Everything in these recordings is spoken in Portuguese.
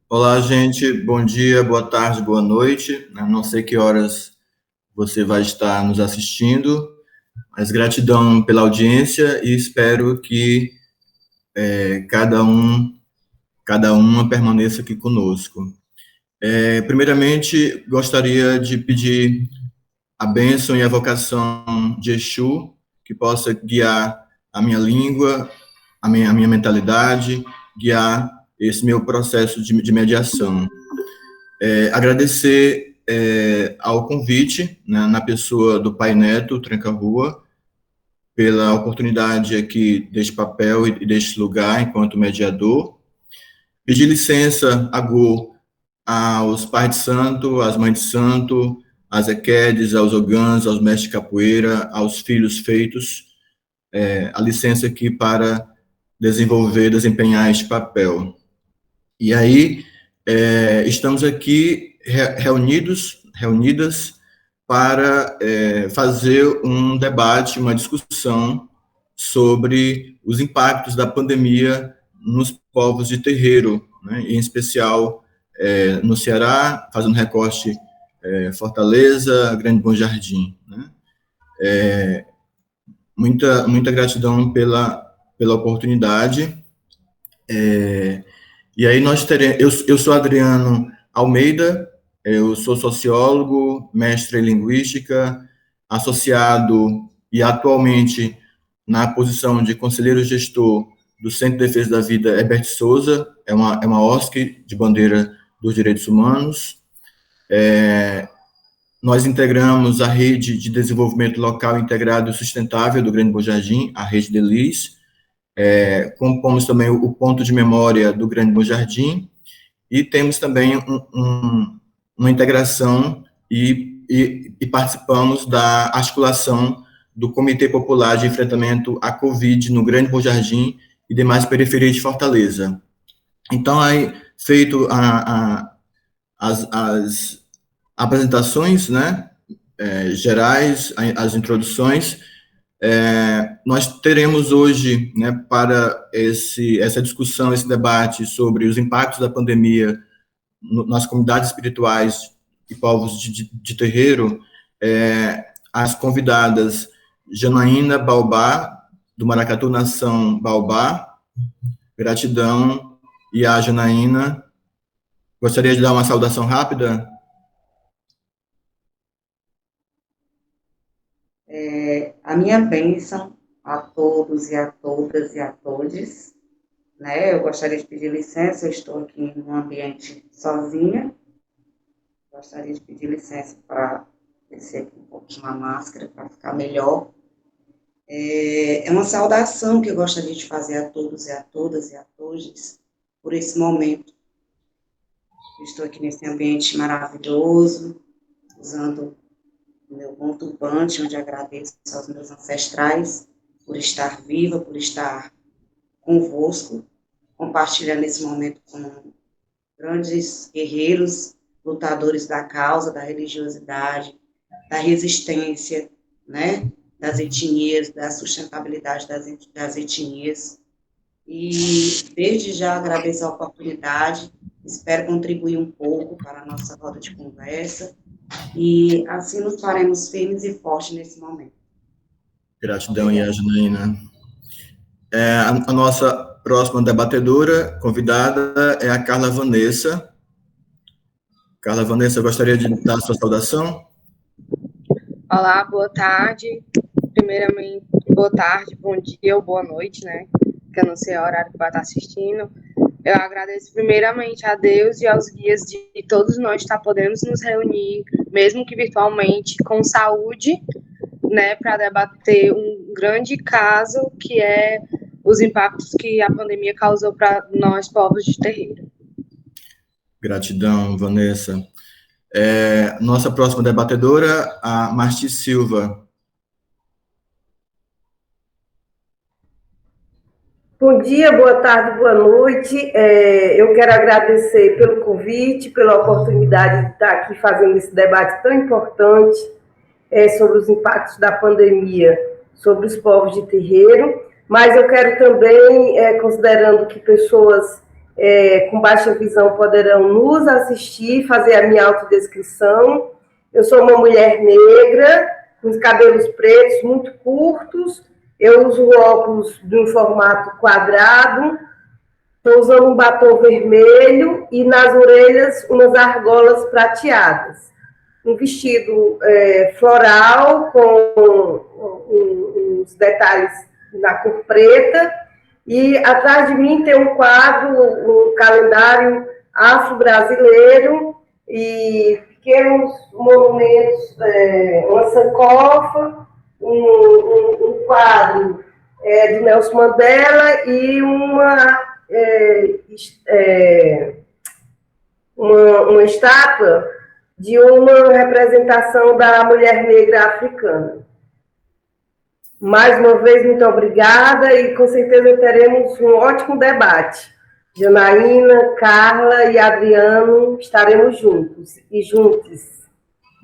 Olá, gente. Bom dia, boa tarde, boa noite. Não sei que horas você vai estar nos assistindo, mas gratidão pela audiência e espero que cada cada uma permaneça aqui conosco. Primeiramente, gostaria de pedir a bênção e a vocação de Exu, que possa guiar a minha língua, a minha mentalidade, guiar esse meu processo de mediação. Agradecer ao convite, né, na pessoa do Pai Neto Tranca-Rua, pela oportunidade aqui deste papel e deste lugar enquanto mediador. Pedir licença, Agô, aos pais de santo, às mães de santo, às Equedes, aos Ogãs, aos mestres de capoeira, aos filhos feitos, a licença aqui para desempenhar este papel. E aí, estamos aqui reunidas para fazer um debate, uma discussão sobre os impactos da pandemia nos povos de terreiro, né, em especial no Ceará, fazendo recorte Fortaleza, Grande Bom Jardim. Né. Muita gratidão pela oportunidade. E aí nós teremos, eu sou Adriano Almeida, eu sou sociólogo, mestre em linguística, associado e atualmente na posição de conselheiro gestor do Centro de Defesa da Vida Herbert Souza, é uma OSC de bandeira dos direitos humanos. Nós integramos a Rede de Desenvolvimento Local Integrado e Sustentável do Grande Bom Jardim, a Rede DELIS. Compomos também o Ponto de Memória do Grande Bom Jardim, e temos também uma integração e participamos da articulação do Comitê Popular de Enfrentamento à Covid no Grande Bom Jardim e demais periferias de Fortaleza. Então, aí, feito as apresentações, né, gerais, as introduções, nós teremos hoje, né, para essa discussão, esse debate sobre os impactos da pandemia nas comunidades espirituais e povos de terreiro, as convidadas Janaína Baobá, do Maracatu Nação Baobá, gratidão, e a Janaína. Gostaria de dar uma saudação rápida? A minha bênção a todos e a todas e a todes, né? Eu gostaria de pedir licença, eu estou aqui num ambiente sozinha, gostaria de pedir licença para descer aqui um pouquinho a máscara, para ficar melhor. É uma saudação que eu gostaria de fazer a todos e a todas e a todos por esse momento. Eu estou aqui nesse ambiente maravilhoso, usando o meu bom turbante, onde agradeço aos meus ancestrais por estar viva, por estar convosco, compartilhando esse momento com grandes guerreiros, lutadores da causa, da religiosidade, da resistência, né, das etnias, da sustentabilidade das etnias. E desde já agradeço a oportunidade, espero contribuir um pouco para a nossa roda de conversa, e assim nos faremos firmes e fortes nesse momento. Gratidão, Yasnaina. A nossa próxima debatedora, convidada, é a Carla Vanessa. Carla Vanessa, eu gostaria de dar a sua saudação. Olá, boa tarde. Primeiramente, boa tarde, bom dia ou boa noite, né? Que eu não sei o horário que vai estar assistindo. Eu agradeço primeiramente a Deus e aos guias de todos nós estar podendo nos reunir, mesmo que virtualmente, com saúde, né, para debater um grande caso que é os impactos que a pandemia causou para nós, povos de terreiro. Gratidão, Vanessa. Nossa próxima debatedora, a Marti Silva. Bom dia, boa tarde, boa noite. Eu quero agradecer pelo convite, pela oportunidade de estar aqui fazendo esse debate tão importante sobre os impactos da pandemia sobre os povos de terreiro, mas eu quero também, considerando que pessoas com baixa visão poderão nos assistir, fazer a minha autodescrição. Eu sou uma mulher negra, com os cabelos pretos muito curtos, eu uso óculos de um formato quadrado, estou usando um batom vermelho e nas orelhas umas argolas prateadas. Um vestido floral com uns detalhes na cor preta, e atrás de mim tem um quadro, um calendário afro-brasileiro e pequenos monumentos, uma sankofa, um quadro do Nelson Mandela e uma estátua de uma representação da mulher negra africana. Mais uma vez, muito obrigada e com certeza teremos um ótimo debate. Janaína, Carla e Adriano estaremos juntos e juntos.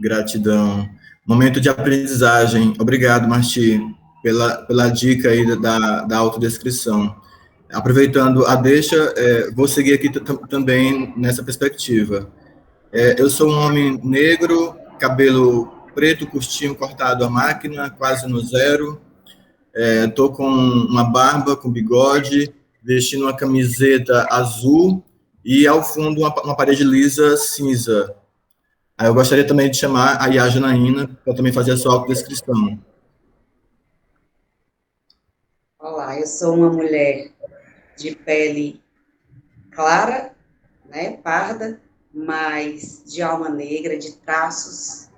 Gratidão. Momento de aprendizagem. Obrigado, Marti, pela dica aí da autodescrição. Aproveitando a deixa, vou seguir aqui também nessa perspectiva. Eu sou um homem negro, cabelo preto, curtinho, cortado à máquina, quase no zero. Estou com uma barba, com bigode, vestindo uma camiseta azul e, ao fundo, uma parede lisa cinza. Aí eu gostaria também de chamar a Yá Janaína para também fazer a sua autodescrição. Olá, eu sou uma mulher de pele clara, né, parda, mas de alma negra, de traços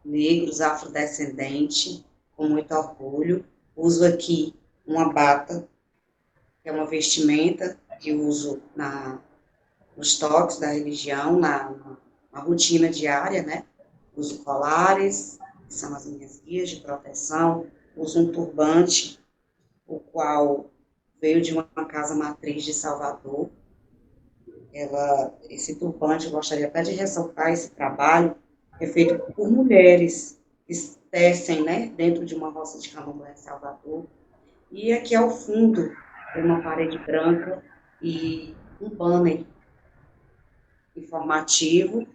negros, afrodescendente, com muito orgulho. Uso aqui uma bata, que é uma vestimenta que uso nos toques da religião, na rotina diária, né? Uso colares, que são as minhas guias de proteção. Uso um turbante, o qual veio de uma casa matriz de Salvador. Esse turbante, eu gostaria até de ressaltar esse trabalho, é feito por mulheres que tecem, né, dentro de uma roça de candomblé em Salvador. E aqui ao fundo tem uma parede branca e um banner informativo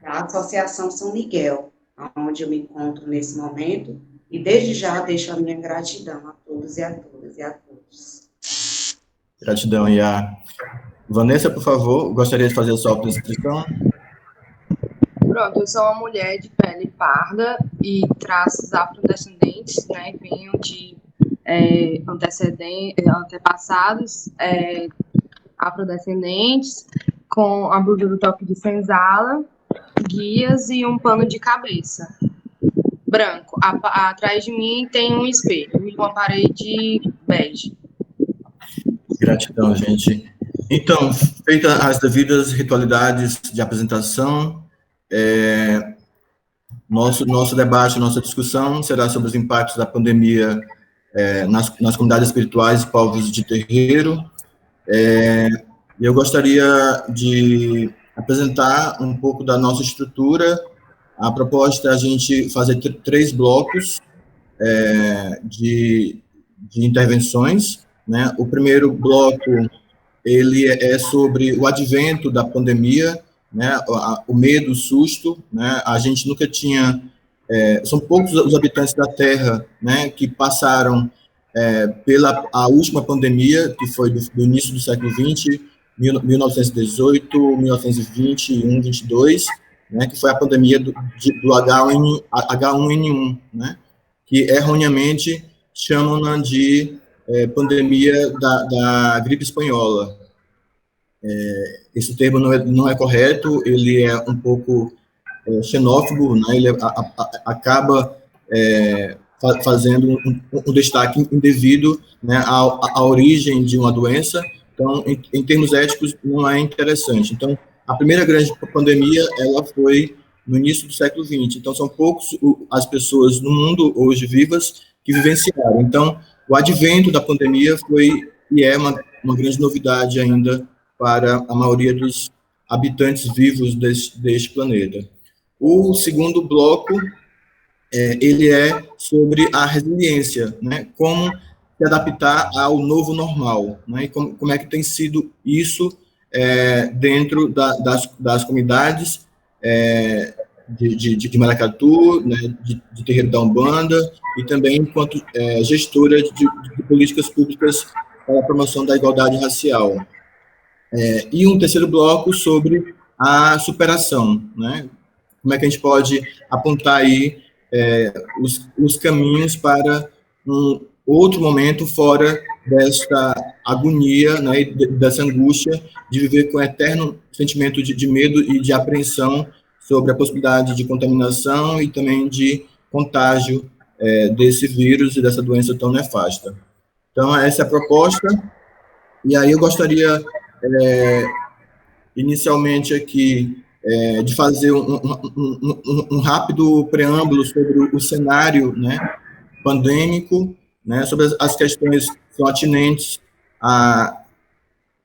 da Associação São Miguel, onde eu me encontro nesse momento, e desde já deixo a minha gratidão a todos e a todas e a todos. Gratidão, Iá. Vanessa, por favor, gostaria de fazer a sua autodescrição? Pronto, eu sou uma mulher de pele parda e traços afrodescendentes, né? Venho de antepassados afrodescendentes, com a blusa do toque de senzala, guias e um pano de cabeça branco. Atrás de mim tem um espelho e uma parede bege. Gratidão, gente. Então, feitas as devidas ritualidades de apresentação, nosso debate, nossa discussão será sobre os impactos da pandemia nas comunidades espirituais e povos de terreiro. Eu gostaria de apresentar um pouco da nossa estrutura. A proposta é a gente fazer 3 blocos de intervenções, né? O primeiro bloco, ele é sobre o advento da pandemia, né? O medo, o susto, né? A gente nunca tinha... são poucos os habitantes da Terra, né, que passaram pela a última pandemia, que foi do início do século XX, 1918, 1921, 22, né, que foi a pandemia do H1N1, né, que erroneamente chamam de pandemia da gripe espanhola. Esse termo não é correto, ele é um pouco xenófobo, né, ele acaba fazendo um destaque indevido, né, à origem de uma doença. Então, em termos éticos, não é interessante. Então, a primeira grande pandemia, ela foi no início do século XX. Então, são poucos as pessoas no mundo hoje vivas que vivenciaram. Então, o advento da pandemia foi e é uma grande novidade ainda para a maioria dos habitantes vivos deste planeta. O segundo bloco, ele é sobre a resiliência, né? Como se adaptar ao novo normal, né? E como é que tem sido isso dentro das comunidades de Maracatu, né, de Terreiro da Umbanda, e também enquanto gestora de políticas públicas para a promoção da igualdade racial. E um terceiro bloco sobre a superação, né? Como é que a gente pode apontar aí os caminhos para um outro momento fora desta agonia, né, e dessa angústia de viver com eterno sentimento de medo e de apreensão sobre a possibilidade de contaminação e também de contágio desse vírus e dessa doença tão nefasta. Então, essa é a proposta. E aí eu gostaria, inicialmente aqui, de fazer um rápido preâmbulo sobre o cenário, né, pandêmico, né, sobre as questões que são atinentes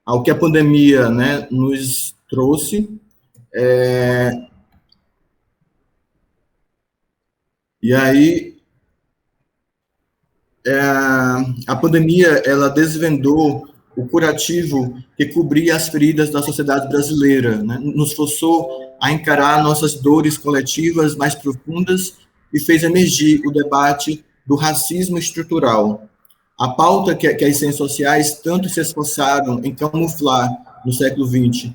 ao que a pandemia, né, nos trouxe. E aí, a pandemia, ela desvendou o curativo que cobria as feridas da sociedade brasileira, né? Nos forçou a encarar nossas dores coletivas mais profundas e fez emergir o debate do racismo estrutural. A pauta que as ciências sociais tanto se esforçaram em camuflar no século XX.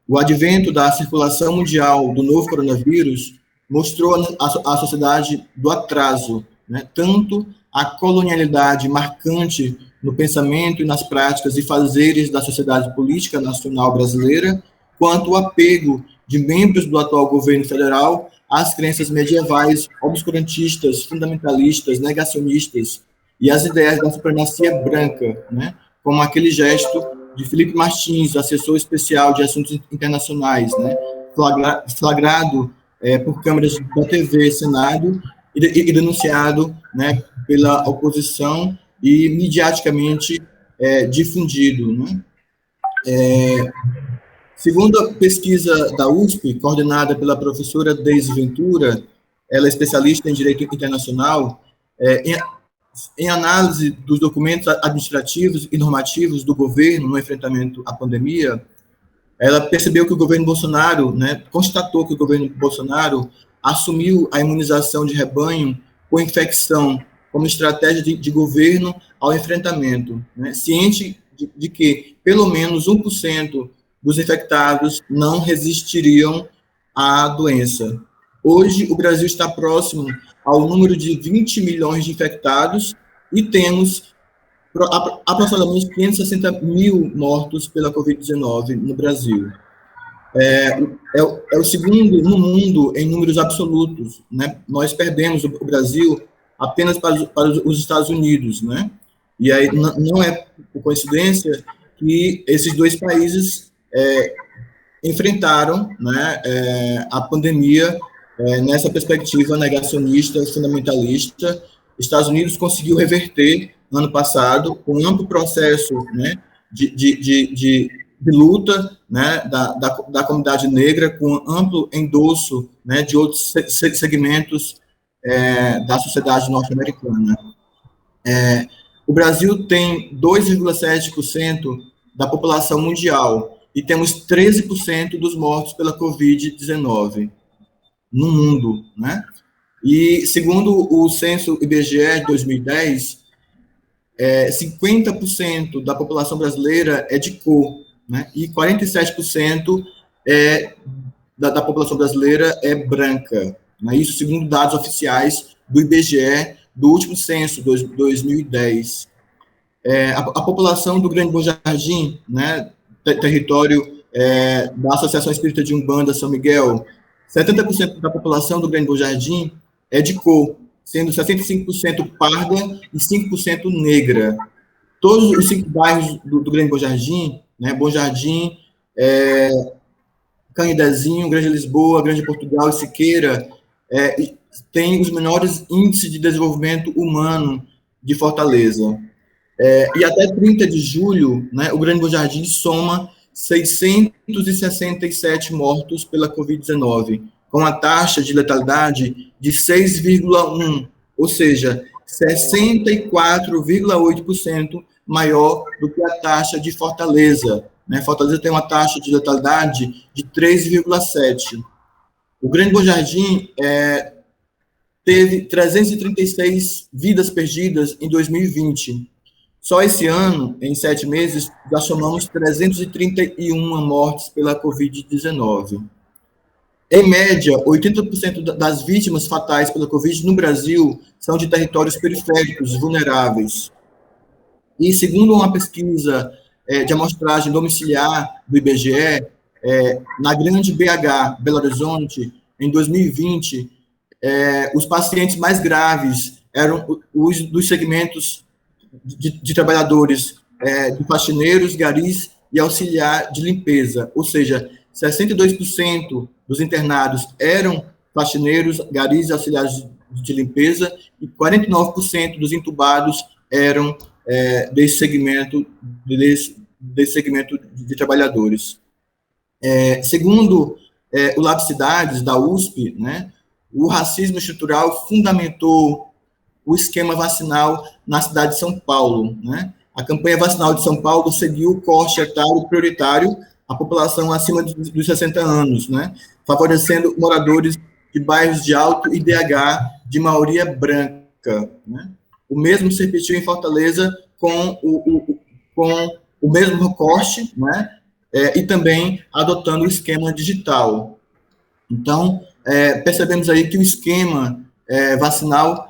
O advento da circulação mundial do novo coronavírus mostrou à sociedade do atraso, né? Tanto a colonialidade marcante no pensamento e nas práticas e fazeres da sociedade política nacional brasileira, quanto o apego de membros do atual governo federal às crenças medievais, obscurantistas, fundamentalistas, negacionistas e às ideias da supremacia branca, né? Como aquele gesto de Felipe Martins, assessor especial de assuntos internacionais, né? Flagrado por câmeras da TV, Senado, e denunciado, né, pela oposição e mediaticamente difundido, né? Segundo a pesquisa da USP, coordenada pela professora Deise Ventura, ela é especialista em Direito Internacional, em análise dos documentos administrativos e normativos do governo no enfrentamento à pandemia, ela percebeu que o governo Bolsonaro, né, constatou que o governo Bolsonaro assumiu a imunização de rebanho com infecção como estratégia de governo ao enfrentamento, né, ciente de que pelo menos 1% dos infectados não resistiriam à doença. Hoje, o Brasil está próximo ao número de 20 milhões de infectados e temos aproximadamente 560 mil mortos pela Covid-19 no Brasil. É o segundo no mundo em números absolutos, né? Nós perdemos o Brasil apenas para os Estados Unidos, né? E aí não é por coincidência que esses dois países enfrentaram, né, a pandemia nessa perspectiva negacionista, fundamentalista. Estados Unidos conseguiu reverter ano passado com um amplo processo, né, de luta, né, da comunidade negra, com amplo endosso, né, de outros segmentos da sociedade norte-americana. O Brasil tem 2,7% da população mundial e temos 13% dos mortos pela Covid-19 no mundo, né? E, segundo o censo IBGE de 2010, 50% da população brasileira é de cor, né? E 47% da população brasileira é branca, né? Isso segundo dados oficiais do IBGE do último censo, 2010. A população do Grande Bom Jardim, né, território da Associação Espírita de Umbanda São Miguel, 70% da população do Grande Bom Jardim é de cor, sendo 65% parda e 5% negra. Todos os 5 bairros do Grande Bom Jardim, né, Bom Jardim, Candidezinho, Grande Lisboa, Grande Portugal e Siqueira, têm os menores índices de desenvolvimento humano de Fortaleza. E até 30 de julho, né, o Grande Bom Jardim soma 667 mortos pela Covid-19, com a taxa de letalidade de 6,1, ou seja, 64,8% maior do que a taxa de Fortaleza. Né? Fortaleza tem uma taxa de letalidade de 3,7%. O Grande Bom Jardim teve 336 vidas perdidas em 2020. Só esse ano, em 7 meses, já somamos 331 mortes pela Covid-19. Em média, 80% das vítimas fatais pela Covid no Brasil são de territórios periféricos vulneráveis. E, segundo uma pesquisa de amostragem domiciliar do IBGE, na Grande BH, Belo Horizonte, em 2020, os pacientes mais graves eram os dos segmentos de trabalhadores, de faxineiros, garis e auxiliar de limpeza, ou seja, 62% dos internados eram faxineiros, garis e auxiliares de limpeza, e 49% dos entubados eram desse segmento de trabalhadores. Segundo o Lab Cidades, da USP, né, o racismo estrutural fundamentou o esquema vacinal na cidade de São Paulo. Né? A campanha vacinal de São Paulo seguiu o corte etário prioritário à população acima dos 60 anos, né? Favorecendo moradores de bairros de alto IDH de maioria branca. Né? O mesmo se repetiu em Fortaleza com o mesmo corte, né? E também adotando o esquema digital. Então, percebemos aí que o esquema vacinal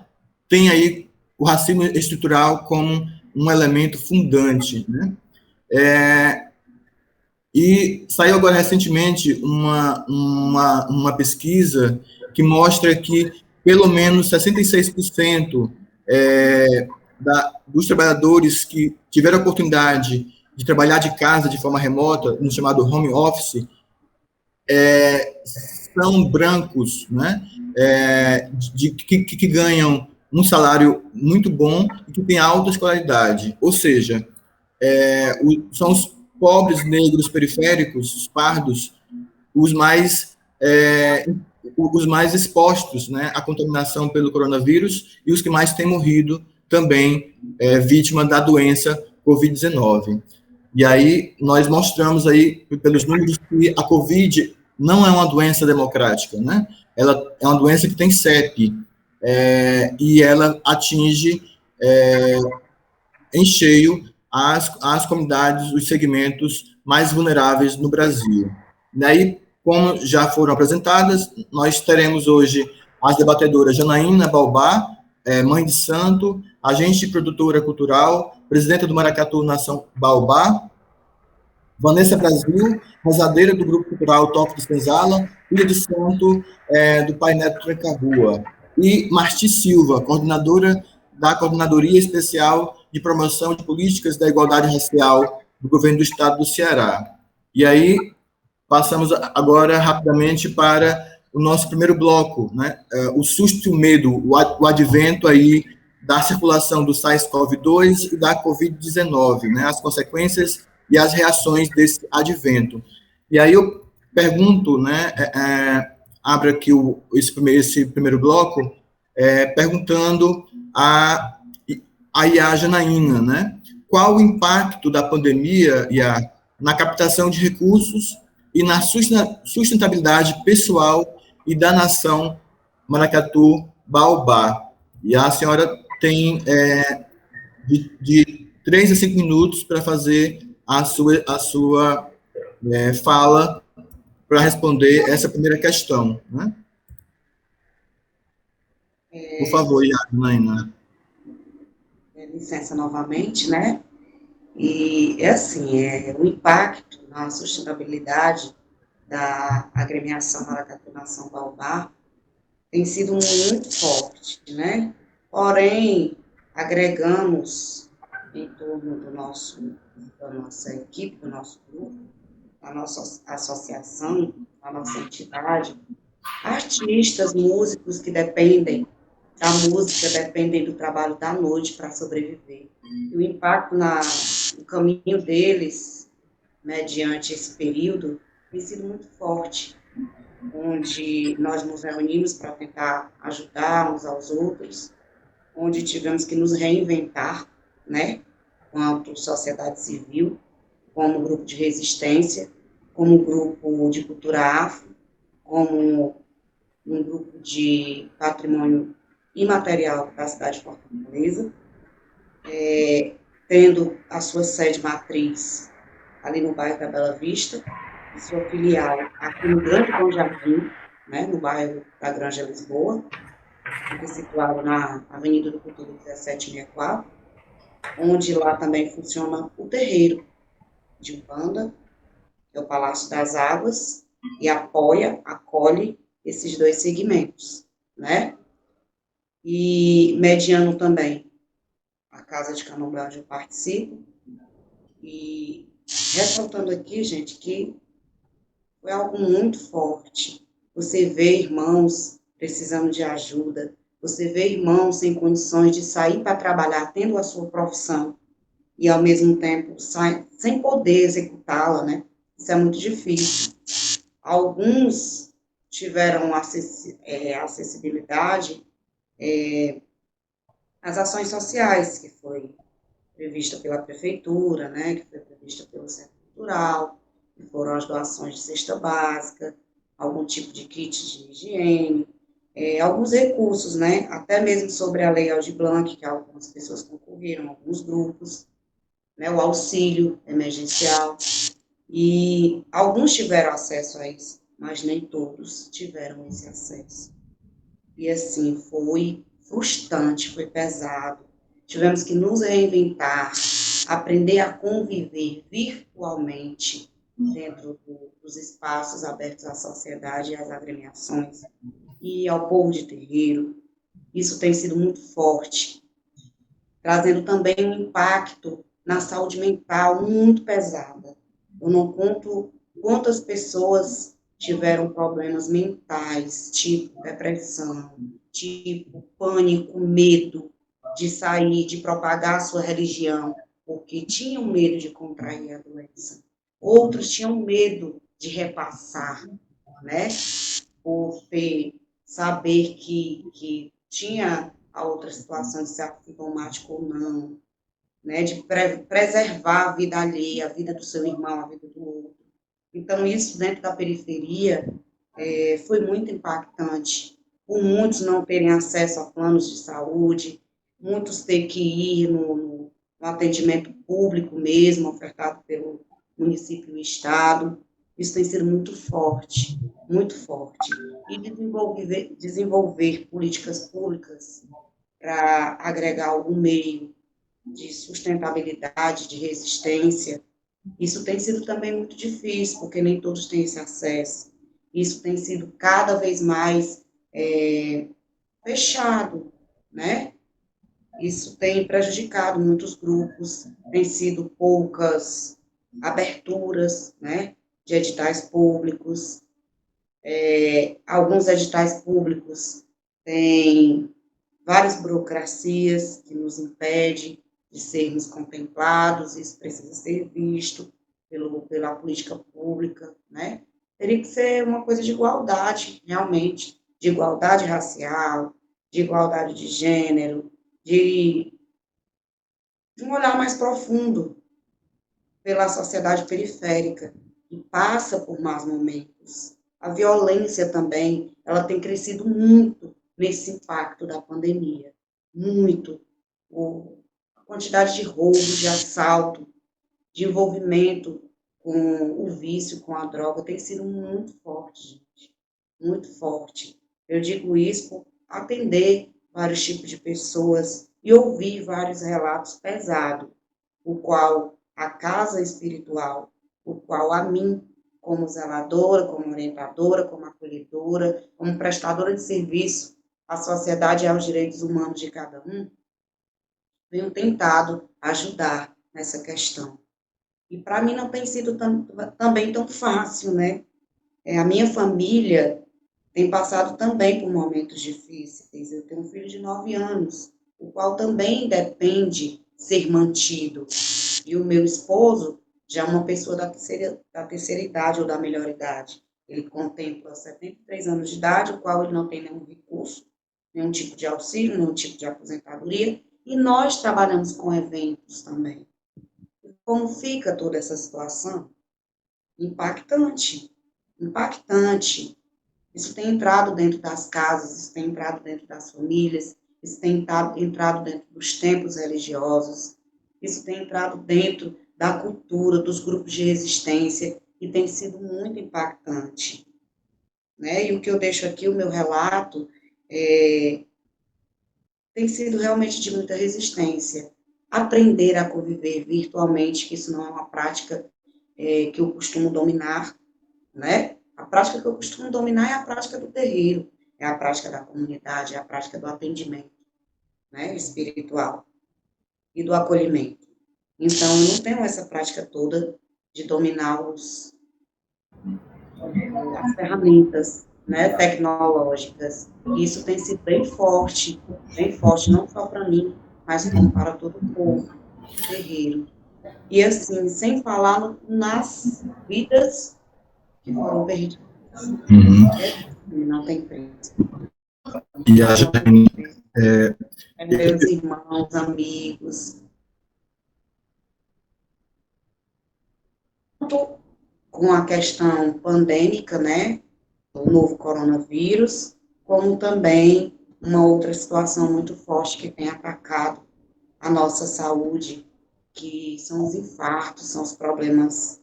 tem aí o racismo estrutural como um elemento fundante. Né? E saiu agora recentemente uma pesquisa que mostra que pelo menos 66% dos trabalhadores que tiveram a oportunidade de trabalhar de casa de forma remota, no chamado home office, são brancos, né? Que ganham um salário muito bom e que tem alta escolaridade. Ou seja, são os pobres negros periféricos, os pardos, os mais expostos, né, à contaminação pelo coronavírus e os que mais têm morrido também vítima da doença Covid-19. E aí nós mostramos aí, pelos números, que a Covid não é uma doença democrática, né? Ela é uma doença que tem CEP, e ela atinge em cheio as comunidades, os segmentos mais vulneráveis no Brasil. Daí, como já foram apresentadas, nós teremos hoje as debatedoras Janaína Balbá, mãe de santo, agente e produtora cultural, presidenta do Maracatu Nação Baobá, Vanessa Brasil, rezadeira do Grupo Cultural Toque de Senzala, filha de santo do Pai Neto Tranca-Rua, e Marti Silva, coordenadora da Coordenadoria Especial de Promoção de Políticas da Igualdade Racial do Governo do Estado do Ceará. E aí, passamos agora rapidamente para o nosso primeiro bloco, né? O susto e o medo, o advento aí da circulação do SARS-CoV-2 e da Covid-19, né? As consequências e as reações desse advento. E aí eu pergunto, né, abro aqui esse primeiro bloco, perguntando a Janaína, né, qual o impacto da pandemia na captação de recursos e na sustentabilidade pessoal e da nação Maracatu Baobá. E a senhora tem de 3 a 5 minutos para fazer a sua fala para responder essa primeira questão, né? Por favor, Janaína. Licença novamente, né? E assim, o impacto na sustentabilidade da agremiação Maracatu Nação Baobá tem sido muito forte, né? Porém, agregamos em torno da nossa equipe, do nosso grupo, da nossa associação, da nossa entidade, artistas, músicos que dependem da música, dependem do trabalho da noite para sobreviver. E o impacto no caminho deles, mediante esse período, tem sido muito forte, onde nós nos reunimos para tentar ajudar uns aos outros, onde tivemos que nos reinventar, né, quanto sociedade civil, como grupo de resistência, como grupo de cultura afro, como um grupo de patrimônio imaterial da cidade de Fortaleza, tendo a sua sede matriz ali no bairro da Bela Vista, e sua filial aqui no Grande Bom Jardim, né, no bairro da Granja Lisboa, fica situado na Avenida do Cultura 1764, onde lá também funciona o terreiro de Umbanda, que é o Palácio das Águas, e acolhe esses dois segmentos, né? E mediano também a Casa de Candomblé, onde eu participo, e ressaltando aqui, gente, que foi algo muito forte. Você vê irmãos precisando de ajuda, você vê irmãos sem condições de sair para trabalhar, tendo a sua profissão, e ao mesmo tempo sem poder executá-la, né? Isso é muito difícil. Alguns tiveram acessibilidade às ações sociais, que foi prevista pela prefeitura, né? Que foi prevista pelo Centro Cultural, que foram as doações de cesta básica, algum tipo de kit de higiene, alguns recursos, né? Até mesmo sobre a Lei Aldir Blanc, que algumas pessoas concorreram, alguns grupos, né, o auxílio emergencial, e alguns tiveram acesso a isso, mas nem todos tiveram esse acesso. E assim, foi frustrante, foi pesado. Tivemos que nos reinventar, aprender a conviver virtualmente dentro dos espaços abertos à sociedade e às agremiações e ao povo de terreiro. Isso tem sido muito forte, trazendo também um impacto na saúde mental muito pesada. Eu não conto quantas pessoas tiveram problemas mentais, tipo depressão, tipo pânico, medo de sair, de propagar a sua religião, porque tinham medo de contrair a doença. Outros tinham medo de repassar, né? Por saber que tinha a outra situação de ser assintomático ou não, né, de preservar a vida alheia, a vida do seu irmão, a vida do outro. Então, isso dentro da periferia foi muito impactante, por muitos não terem acesso a planos de saúde, muitos ter que ir no atendimento público mesmo, ofertado pelo município e estado. Isso tem sido muito forte, muito forte. E desenvolver políticas públicas para agregar algum meio de sustentabilidade, de resistência, isso tem sido também muito difícil, porque nem todos têm esse acesso. Isso tem sido cada vez mais fechado, né? Isso tem prejudicado muitos grupos, tem sido poucas aberturas, né, de editais públicos. Alguns editais públicos têm várias burocracias que nos impedem de sermos contemplados, isso precisa ser visto pela política pública, né? Teria que ser uma coisa de igualdade, realmente, de igualdade racial, de igualdade de gênero, de um olhar mais profundo pela sociedade periférica, que passa por maus momentos. A violência também, ela tem crescido muito nesse impacto da pandemia, muito. A quantidade de roubo, de assalto, de envolvimento com o vício, com a droga, tem sido muito forte, gente, muito forte. Eu digo isso por atender vários tipos de pessoas e ouvir vários relatos pesados, o qual a casa espiritual, o qual a mim, como zeladora, como orientadora, como acolhedora, como prestadora de serviço à sociedade e aos direitos humanos de cada um, venho tentado ajudar nessa questão. E para mim não tem sido também tão fácil, né? A minha família tem passado também por momentos difíceis. Eu tenho um filho de 9 anos, o qual também depende ser mantido. E o meu esposo já é uma pessoa da terceira idade ou da melhor idade. Ele contempla 73 anos de idade, o qual ele não tem nenhum recurso nenhum tipo de auxílio, nenhum tipo de aposentadoria, e nós trabalhamos com eventos também. Como fica toda essa situação? Impactante, impactante. Isso tem entrado dentro das casas, isso tem entrado dentro das famílias, isso tem entrado dentro dos templos religiosos, isso tem entrado dentro da cultura, dos grupos de resistência, e tem sido muito impactante. Né? E o que eu deixo aqui, o meu relato, tem sido realmente de muita resistência. Aprender a conviver virtualmente, que isso não é uma prática que eu costumo dominar, né? A prática que eu costumo dominar é a prática do terreiro, é a prática da comunidade, é a prática do atendimento, né, espiritual e do acolhimento. Então, eu não tenho essa prática toda de dominar as ferramentas, né, tecnológicas. E isso tem sido bem forte, não só para mim, mas como para todo o povo terreiro. E assim, sem falar nas vidas que foram perdidas. Não tem preço. E a gente, meus irmãos, amigos. Com a questão pandêmica, né, do novo coronavírus, como também uma outra situação muito forte que tem atacado a nossa saúde, que são os infartos, são os problemas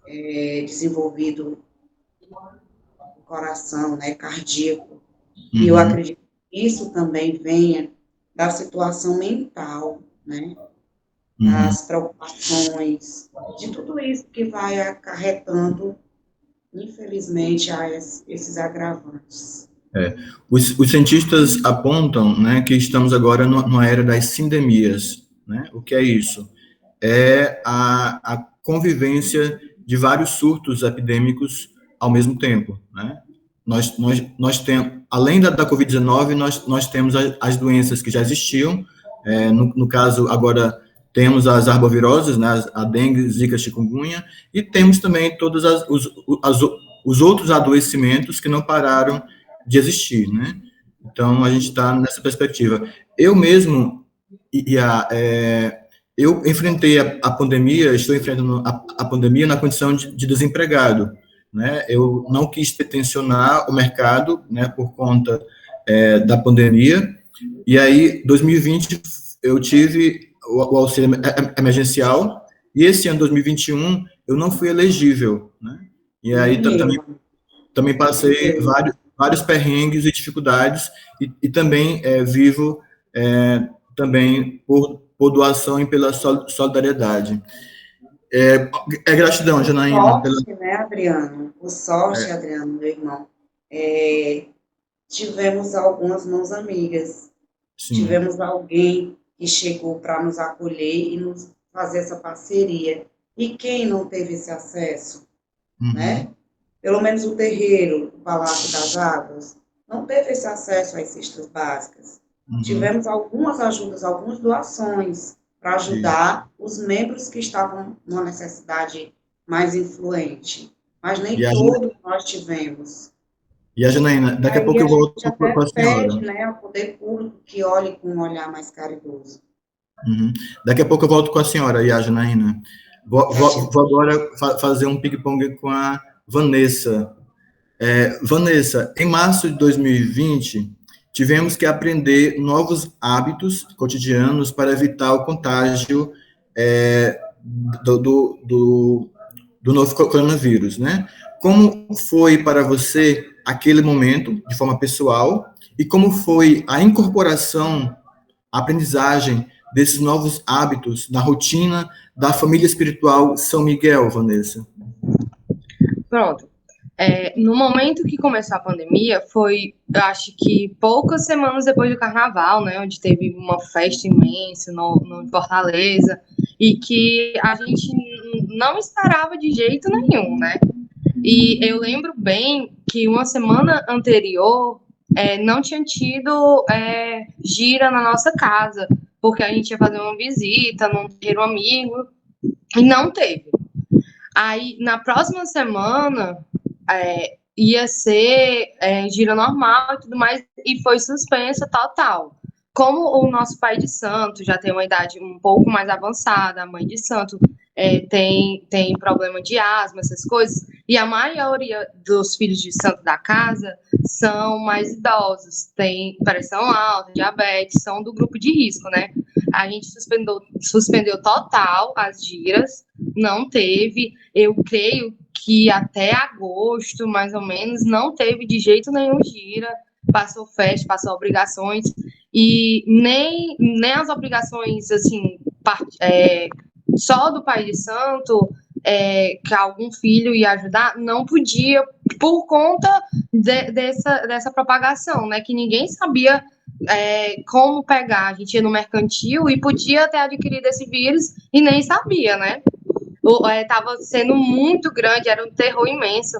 desenvolvidos do coração, né, cardíaco. E eu acredito que isso também venha da situação mental, né, das preocupações, de tudo isso que vai acarretando, infelizmente, a esses agravantes. Os cientistas apontam, né, que estamos agora numa era das sindemias, né? O que é isso? É a convivência de vários surtos epidêmicos ao mesmo tempo, né? Nós temos, além da Covid-19, nós temos as doenças que já existiam, no caso, agora temos as arboviroses, né, a dengue, zika, chikungunya, e temos também todos os outros adoecimentos que não pararam de existir, né? Então, a gente está nessa perspectiva. Eu mesmo, eu enfrentei a pandemia, estou enfrentando a pandemia na condição de desempregado, né? Eu não quis tensionar o mercado, né, por conta da pandemia, e aí, 2020, eu tive o auxílio emergencial, e esse ano, 2021, eu não fui elegível, né? E aí, também passei vários perrengues e dificuldades, e também vivo também por doação e pela solidariedade. Gratidão, Janaína. Sorte, né, Adriano? Por sorte, Adriano, meu irmão. Tivemos algumas mãos amigas. Sim. Tivemos alguém que chegou para nos acolher e nos fazer essa parceria. E quem não teve esse acesso, né? Pelo menos o terreiro, o Palácio das Águas, não teve esse acesso às cestas básicas. Tivemos algumas ajudas, algumas doações para ajudar os membros que estavam numa necessidade mais influente. Mas nem todos nós tivemos. E a Janaína, daqui a pouco eu volto para a senhora. Pede, né, ao poder público que olhe com um olhar mais caridoso. Daqui a pouco eu volto com a senhora, e a Janaína. Vou agora fazer um ping-pong com a Vanessa. Vanessa, em março de 2020, tivemos que aprender novos hábitos cotidianos para evitar o contágio do novo coronavírus, né? Como foi para você aquele momento, de forma pessoal, e como foi a incorporação, a aprendizagem desses novos hábitos na rotina da família espiritual São Miguel, Vanessa? Pronto. No momento que começou a pandemia, foi, eu acho que poucas semanas depois do Carnaval, né, onde teve uma festa imensa no Fortaleza, e que a gente não esperava de jeito nenhum, né? E eu lembro bem que uma semana anterior não tinha tido gira na nossa casa, porque a gente ia fazer uma visita, não ter um amigo, e não teve. Aí, na próxima semana, ia ser gira normal e tudo mais, e foi suspensa total. Como o nosso pai de santo já tem uma idade um pouco mais avançada, a mãe de santo tem problema de asma, essas coisas, e a maioria dos filhos de santo da casa são mais idosos, têm pressão alta, diabetes, são do grupo de risco, né? A gente suspendeu total as giras, não teve, eu creio que até agosto, mais ou menos, não teve de jeito nenhum gira, passou festa, passou obrigações, e nem as obrigações, assim, só do pai de santo, que algum filho ia ajudar, não podia, por conta dessa propagação, né, que ninguém sabia como pegar. A gente ia no mercantil e podia ter adquirido esse vírus e nem sabia, né? Estava sendo muito grande, era um terror imenso.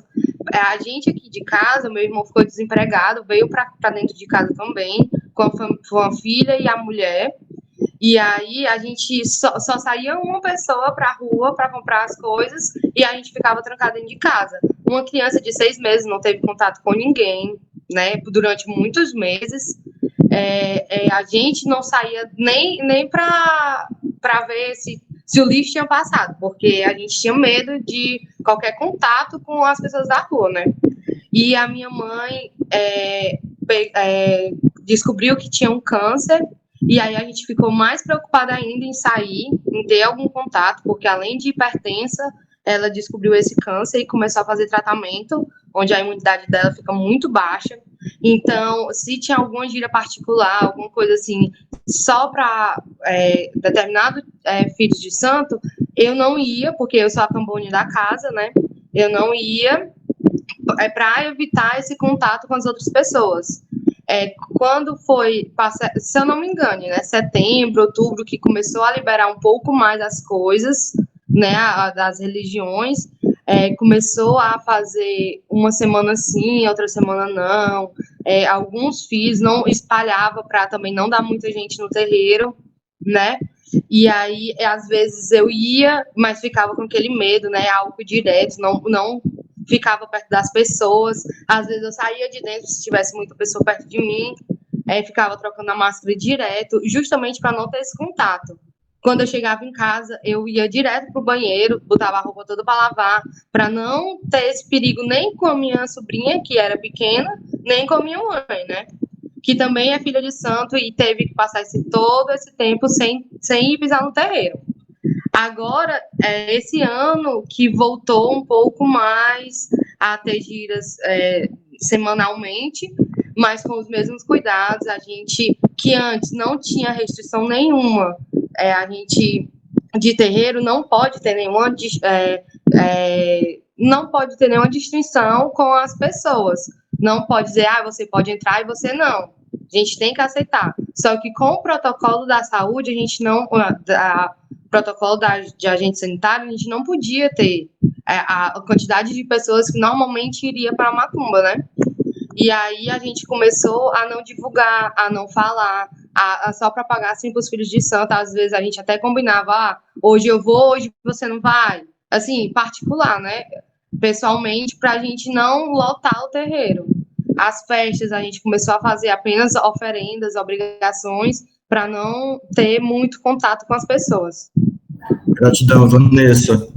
A gente aqui de casa, meu irmão ficou desempregado, veio para dentro de casa também, com a filha e a mulher. E aí a gente só saía uma pessoa para a rua para comprar as coisas e a gente ficava trancado dentro de casa. Uma criança de 6 meses não teve contato com ninguém, né, durante muitos meses. A gente não saía nem para ver se o lixo tinha passado, porque a gente tinha medo de qualquer contato com as pessoas da rua, né? E a minha mãe descobriu que tinha um câncer, e aí a gente ficou mais preocupada ainda em sair, em ter algum contato, porque além de hipertensa, ela descobriu esse câncer e começou a fazer tratamento, onde a imunidade dela fica muito baixa. Então, se tinha alguma gíria particular, alguma coisa assim, só para determinado filho de santo, eu não ia, porque eu sou a cambone da casa, né? Eu não ia para evitar esse contato com as outras pessoas. Quando foi, se eu não me engano, né, setembro, outubro, que começou a liberar um pouco mais as coisas, né, das religiões, começou a fazer uma semana sim, outra semana não, alguns filhos não espalhava para também não dar muita gente no terreiro, né, e aí às vezes eu ia, mas ficava com aquele medo, né, álcool direto, não ficava perto das pessoas, às vezes eu saía de dentro se tivesse muita pessoa perto de mim, ficava trocando a máscara direto, justamente para não ter esse contato. Quando eu chegava em casa, eu ia direto pro banheiro, botava a roupa toda para lavar, para não ter esse perigo nem com a minha sobrinha, que era pequena, nem com a minha mãe, né? Que também é filha de santo e teve que passar todo esse tempo sem ir pisar no terreiro. Agora, esse ano que voltou um pouco mais a ter giras semanalmente, mas com os mesmos cuidados, a gente, que antes não tinha restrição nenhuma, a gente de terreiro não pode ter nenhuma distinção com as pessoas. Não pode dizer, você pode entrar e você não. A gente tem que aceitar. Só que com o protocolo da saúde, a gente não... protocolo de agente sanitário, a gente não podia ter a quantidade de pessoas que normalmente iria para a macumba, né? E aí a gente começou a não divulgar, a não falar, a só propagar assim para os filhos de santo. Às vezes a gente até combinava, hoje eu vou, hoje você não vai. Assim, particular, né? Pessoalmente, para a gente não lotar o terreiro. As festas a gente começou a fazer apenas oferendas, obrigações, para não ter muito contato com as pessoas. Gratidão, Vanessa.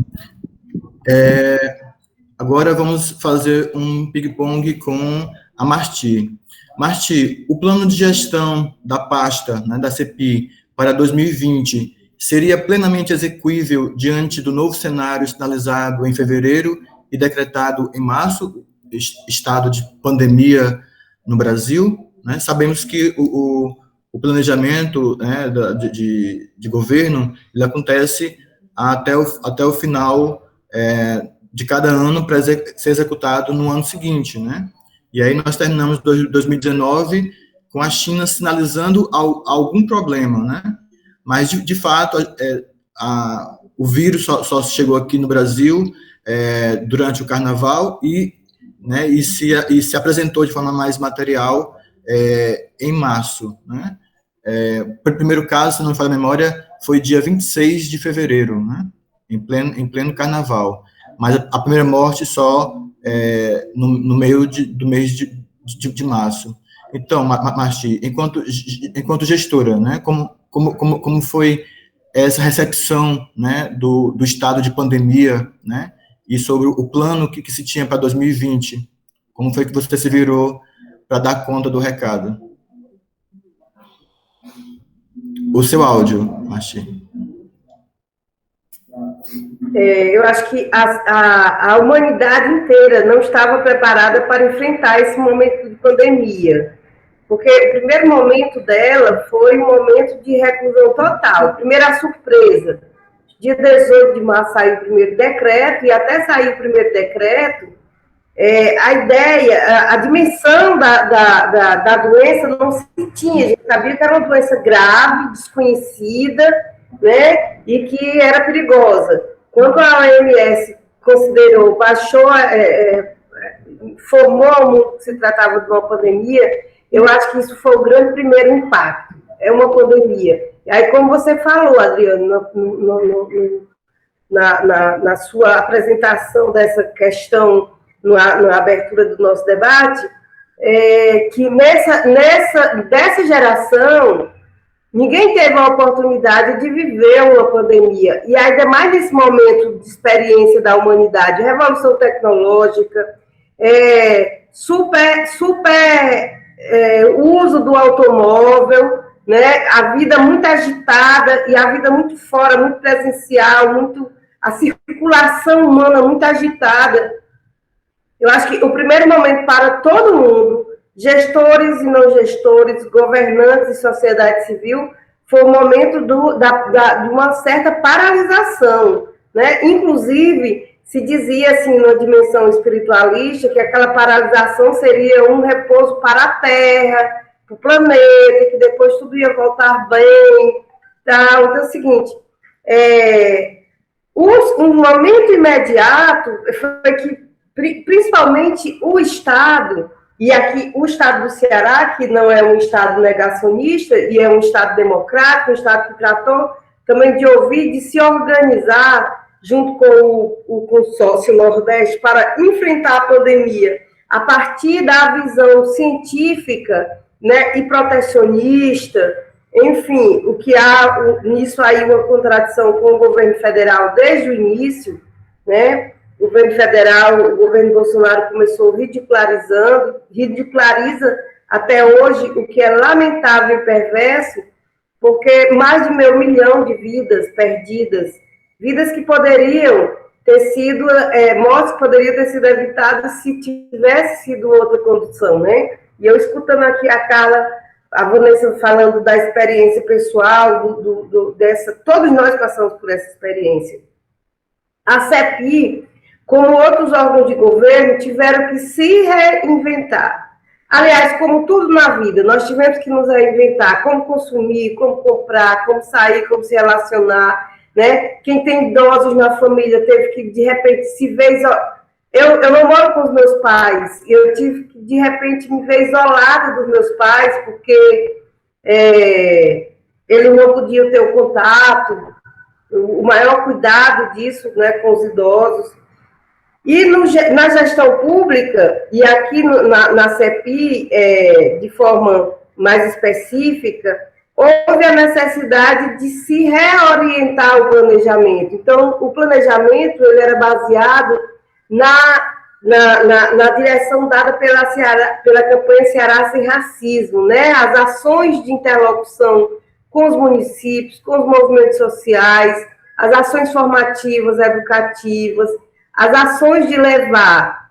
Agora vamos fazer um ping-pong com a Marti. Marti, o plano de gestão da pasta, né, da CEPI, para 2020 seria plenamente execuível diante do novo cenário sinalizado em fevereiro e decretado em março, estado de pandemia no Brasil, né? Sabemos que o planejamento, né, de governo, ele acontece até o final de cada ano para ser executado no ano seguinte, né? E aí nós terminamos 2019 com a China sinalizando algum problema, né? Mas, de fato, o vírus só chegou aqui no Brasil durante o Carnaval e se apresentou de forma mais material em março, né? O primeiro caso, se não me falha a memória, foi dia 26 de fevereiro, né? Em pleno Carnaval. Mas a primeira morte só no meio do mês de março. Então, Marti, enquanto gestora, né, como foi essa recepção, né, do estado de pandemia, né, e sobre o plano que se tinha para 2020? Como foi que você se virou para dar conta do recado? O seu áudio, Marti. Eu acho que a humanidade inteira não estava preparada para enfrentar esse momento de pandemia, porque o primeiro momento dela foi um momento de reclusão total. Primeiro, a surpresa. Dia 18 de março saiu o primeiro decreto, e até sair o primeiro decreto, a ideia, a dimensão da doença não se tinha. A gente sabia que era uma doença grave, desconhecida, né, e que era perigosa. Quando a OMS considerou, baixou, informou ao mundo que se tratava de uma pandemia, eu acho que isso foi o grande primeiro impacto. É uma pandemia. E aí, como você falou, Adriano, na sua apresentação dessa questão, na abertura do nosso debate, que dessa geração, ninguém teve a oportunidade de viver uma pandemia. E ainda mais nesse momento de experiência da humanidade, revolução tecnológica, uso do automóvel, né? A vida muito agitada e a vida muito fora, muito presencial, a circulação humana muito agitada. Eu acho que o primeiro momento para todo mundo, gestores e não gestores, governantes e sociedade civil, foi o momento de uma certa paralisação, né? Inclusive, se dizia assim, na dimensão espiritualista, que aquela paralisação seria um repouso para a Terra, para o planeta, que depois tudo ia voltar bem. Tal. Então é o seguinte, um momento imediato foi que, principalmente o Estado, e aqui o Estado do Ceará, que não é um Estado negacionista, e é um Estado democrático, um Estado que tratou também de ouvir, de se organizar junto com o consórcio Nordeste para enfrentar a pandemia a partir da visão científica, né, e protecionista. Enfim, o que há nisso aí uma contradição com o governo federal desde o início, né? O governo federal, o governo Bolsonaro começou ridiculariza até hoje, o que é lamentável e perverso, porque mais de 1 milhão de vidas perdidas, vidas que poderiam ter sido, mortes que poderiam ter sido evitadas se tivesse sido outra condição, né? E eu escutando aqui a Carla, a Vanessa falando da experiência pessoal, todos nós passamos por essa experiência. A CEPI, como outros órgãos de governo, tiveram que se reinventar. Aliás, como tudo na vida, nós tivemos que nos reinventar, como consumir, como comprar, como sair, como se relacionar, né? Quem tem idosos na família teve que, de repente, se ver... Eu não moro com os meus pais, eu tive que, de repente, me ver isolada dos meus pais, porque eles não podiam ter o contato, o maior cuidado disso, né, com os idosos. E na gestão pública, e aqui na CEPI, de forma mais específica, houve a necessidade de se reorientar o planejamento. Então, o planejamento ele era baseado na direção dada pela campanha Ceará Sem Racismo, né? As ações de interlocução com os municípios, com os movimentos sociais, as ações formativas, educativas, as ações de levar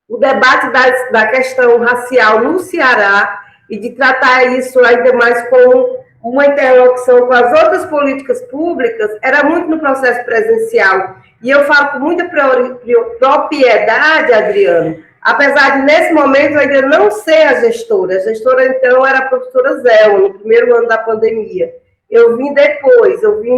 o debate da questão racial no Ceará e de tratar isso ainda mais como uma interlocução com as outras políticas públicas, era muito no processo presencial. E eu falo com muita propriedade, Adriano, apesar de, nesse momento, eu ainda não ser a gestora. A gestora, então, era a professora Zéu, no primeiro ano da pandemia. Eu vim depois, eu vim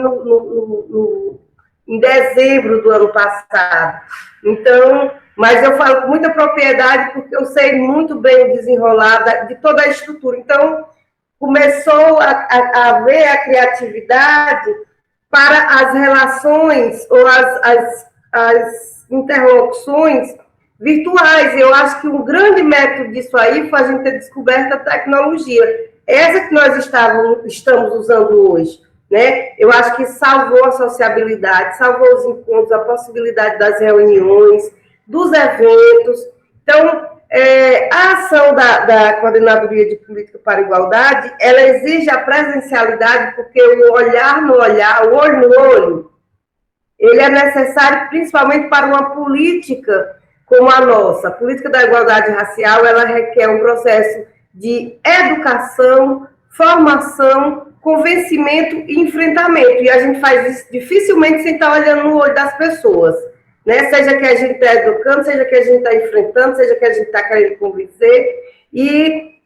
em dezembro do ano passado. Então, mas eu falo com muita propriedade porque eu sei muito bem o desenrolar de toda a estrutura. Então, começou a haver a criatividade para as relações ou as interlocuções virtuais. Eu acho que um grande método disso aí foi a gente ter descoberto a tecnologia. Essa que nós estamos usando hoje, né? Eu acho que salvou a sociabilidade, salvou os encontros, a possibilidade das reuniões, dos eventos. Então, a ação da Coordenadoria de Política para a Igualdade, ela exige a presencialidade, porque o olhar no olhar, o olho no olho, ele é necessário principalmente para uma política como a nossa. A política da igualdade racial, ela requer um processo de educação, formação, convencimento e enfrentamento. E a gente faz isso dificilmente sem estar olhando no olho das pessoas, né? Seja que a gente está educando, seja que a gente está enfrentando, seja que a gente está querendo convencer. E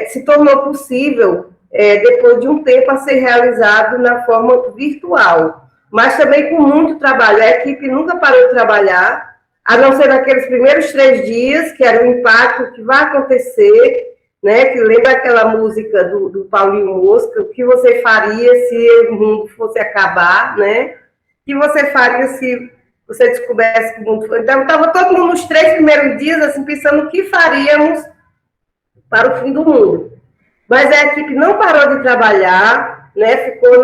se tornou possível, depois de um tempo, a ser realizado na forma virtual. Mas também com muito trabalho. A equipe nunca parou de trabalhar, a não ser naqueles primeiros 3 dias, que era o impacto que vai acontecer, né? Que lembra aquela música do Paulinho Mosca, o que você faria se o mundo fosse acabar, né? O que você faria se você descobrisse que o mundo fosse... Então, estava todo mundo nos 3 primeiros dias, assim, pensando o que faríamos para o fim do mundo. Mas a equipe não parou de trabalhar, né? Ficou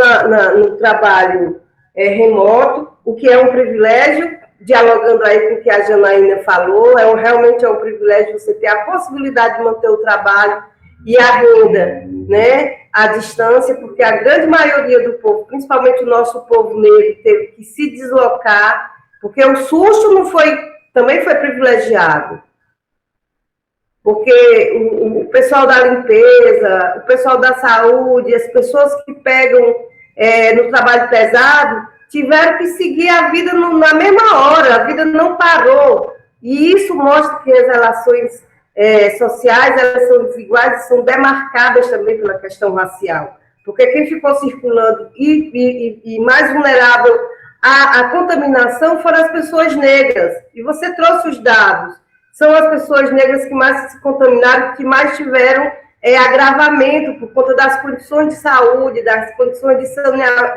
no trabalho remoto, o que é um privilégio, dialogando aí com o que a Janaína falou, realmente é um privilégio você ter a possibilidade de manter o trabalho e a renda, né, à distância, porque a grande maioria do povo, principalmente o nosso povo negro, teve que se deslocar, porque o susto também foi privilegiado. Porque o pessoal da limpeza, o pessoal da saúde, as pessoas que pegam no trabalho pesado, tiveram que seguir a vida na mesma hora, a vida não parou. E isso mostra que as relações sociais, elas são desiguais e são demarcadas também pela questão racial. Porque quem ficou circulando e mais vulnerável à contaminação foram as pessoas negras. E você trouxe os dados. São as pessoas negras que mais se contaminaram, que mais tiveram agravamento por conta das condições de saúde, das condições de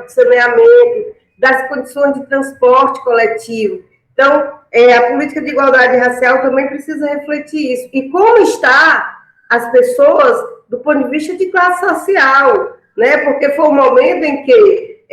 saneamento, das condições de transporte coletivo. Então, a política de igualdade racial também precisa refletir isso. E como está as pessoas do ponto de vista de classe social, né? Porque foi um momento em que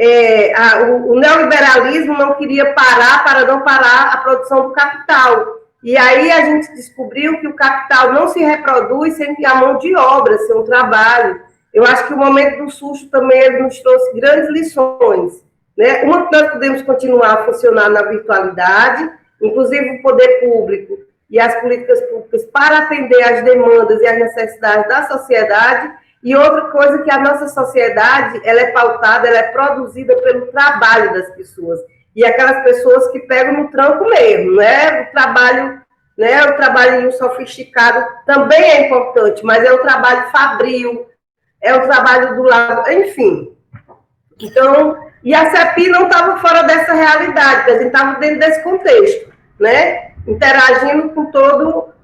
o neoliberalismo não queria parar para não parar a produção do capital. E aí a gente descobriu que o capital não se reproduz sem a mão de obra, sem o trabalho. Eu acho que o momento do susto também nos trouxe grandes lições, né? Uma que nós podemos continuar a funcionar na virtualidade, inclusive o poder público e as políticas públicas para atender às demandas e às necessidades da sociedade, e outra coisa que a nossa sociedade, ela é pautada, ela é produzida pelo trabalho das pessoas. E aquelas pessoas que pegam no tranco mesmo, né? O trabalho sofisticado também é importante, mas é o trabalho fabril, é o trabalho do lado, enfim. Então, e a CEPI não estava fora dessa realidade, a gente estava dentro desse contexto, né? Interagindo com todo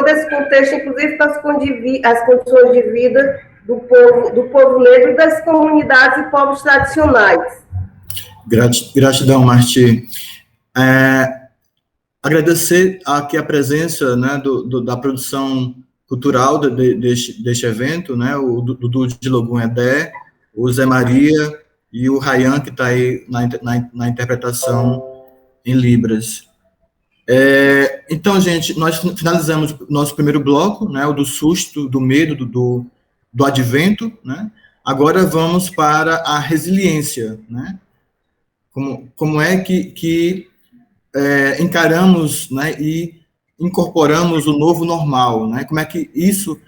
esse contexto, inclusive com as condições de vida do povo negro e das comunidades e povos tradicionais. Gratidão, Marti. Agradecer aqui a presença, né, da produção cultural deste evento, né, o Dudu de Logum Edé, o Zé Maria e o Rayan, que está aí na interpretação em Libras. Então, gente, nós finalizamos nosso primeiro bloco, né, o do susto, do medo, do advento, né? Agora vamos para a resiliência, né? Como é que encaramos, né, e incorporamos o novo normal, né? Como é que isso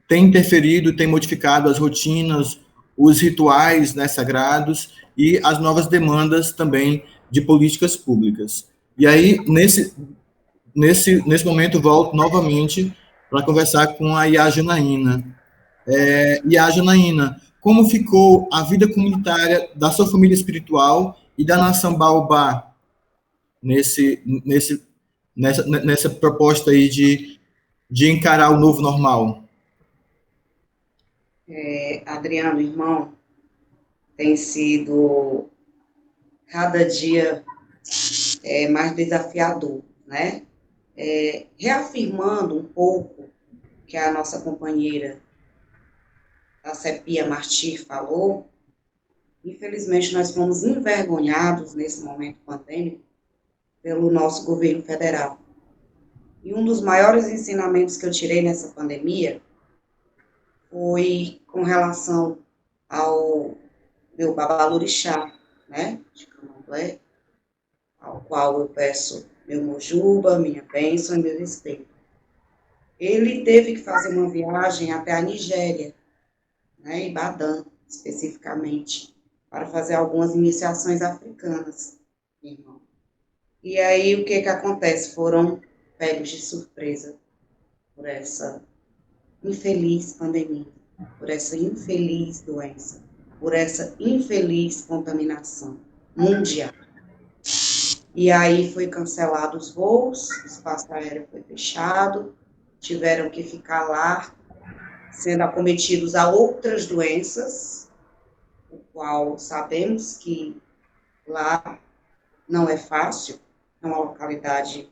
tem interferido, tem modificado as rotinas, os rituais, né, sagrados e as novas demandas também de políticas públicas. E aí, nesse momento, volto novamente para conversar com a Iá Janaína. Iá Janaína, como ficou a vida comunitária da sua família espiritual e da nação Baobá nessa proposta aí de encarar o novo normal? Adriano, irmão, tem sido cada dia mais desafiador, né? reafirmando um pouco que a nossa companheira da Cepia Martir falou, infelizmente nós fomos envergonhados nesse momento pandêmico pelo nosso governo federal. E um dos maiores ensinamentos que eu tirei nessa pandemia foi com relação ao meu babalorixá, né, de Candomblé, ao qual eu peço meu mojuba, minha bênção e meu respeito. Ele teve que fazer uma viagem até a Nigéria, né, Ibadan, especificamente, para fazer algumas iniciações africanas, irmão. E aí, o que acontece? Foram pegos de surpresa por essa infeliz pandemia, por essa infeliz doença, por essa infeliz contaminação mundial. E aí foi cancelado os voos, o espaço aéreo foi fechado, tiveram que ficar lá, sendo acometidos a outras doenças, o qual sabemos que lá não é fácil, é uma localidade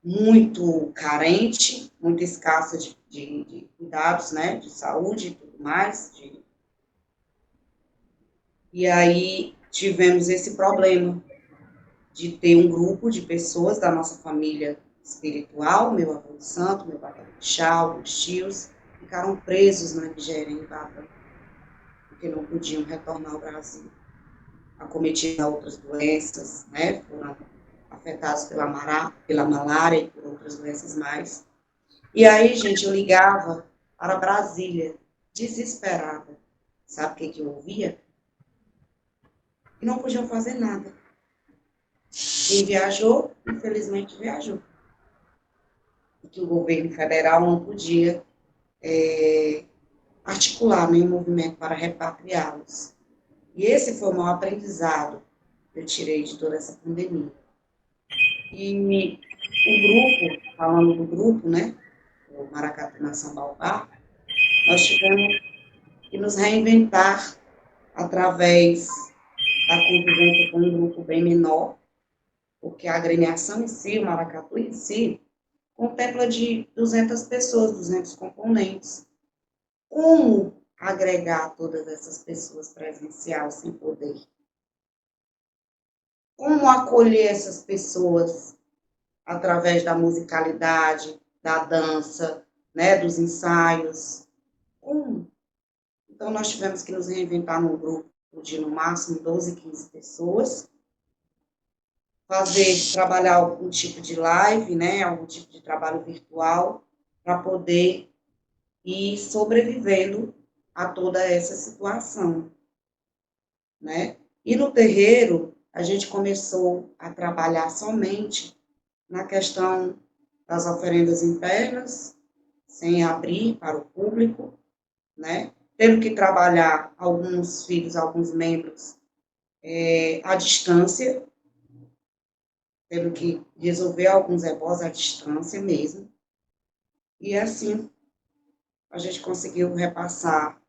muito carente, muito escassa de cuidados, né, de saúde e tudo mais. E aí tivemos esse problema de ter um grupo de pessoas da nossa família espiritual, meu avô de santo, meu babalorixá, alguns tios, ficaram presos na Nigéria, em Ibadan, porque não podiam retornar ao Brasil, acometidos a outras doenças, né, foram afetados pela malária e por outras doenças mais. E aí, gente, eu ligava para Brasília, desesperada. Sabe o que eu ouvia? Que não podiam fazer nada. Quem viajou, infelizmente viajou. E que o governo federal não podia articular nenhum movimento para repatriá-los. E esse foi o maior aprendizado que eu tirei de toda essa pandemia. E o grupo, falando do grupo, né, o Maracatu Nação Baobá, nós tivemos que nos reinventar através da convivência com um grupo bem menor, porque a agremiação em si, o maracatu em si, contempla de 200 pessoas, 200 componentes. Como agregar todas essas pessoas presencial sem poder? Como acolher essas pessoas através da musicalidade, da dança, né, dos ensaios? Como? Então, nós tivemos que nos reinventar num grupo de, no máximo, 12, 15 pessoas, trabalhar algum tipo de live, né, algum tipo de trabalho virtual, para poder ir sobrevivendo a toda essa situação, né? E no terreiro, a gente começou a trabalhar somente na questão das oferendas internas, sem abrir para o público, né? Tendo que trabalhar alguns filhos, alguns membros à distância, tendo que resolver alguns ebós à distância mesmo. E assim, a gente conseguiu repassar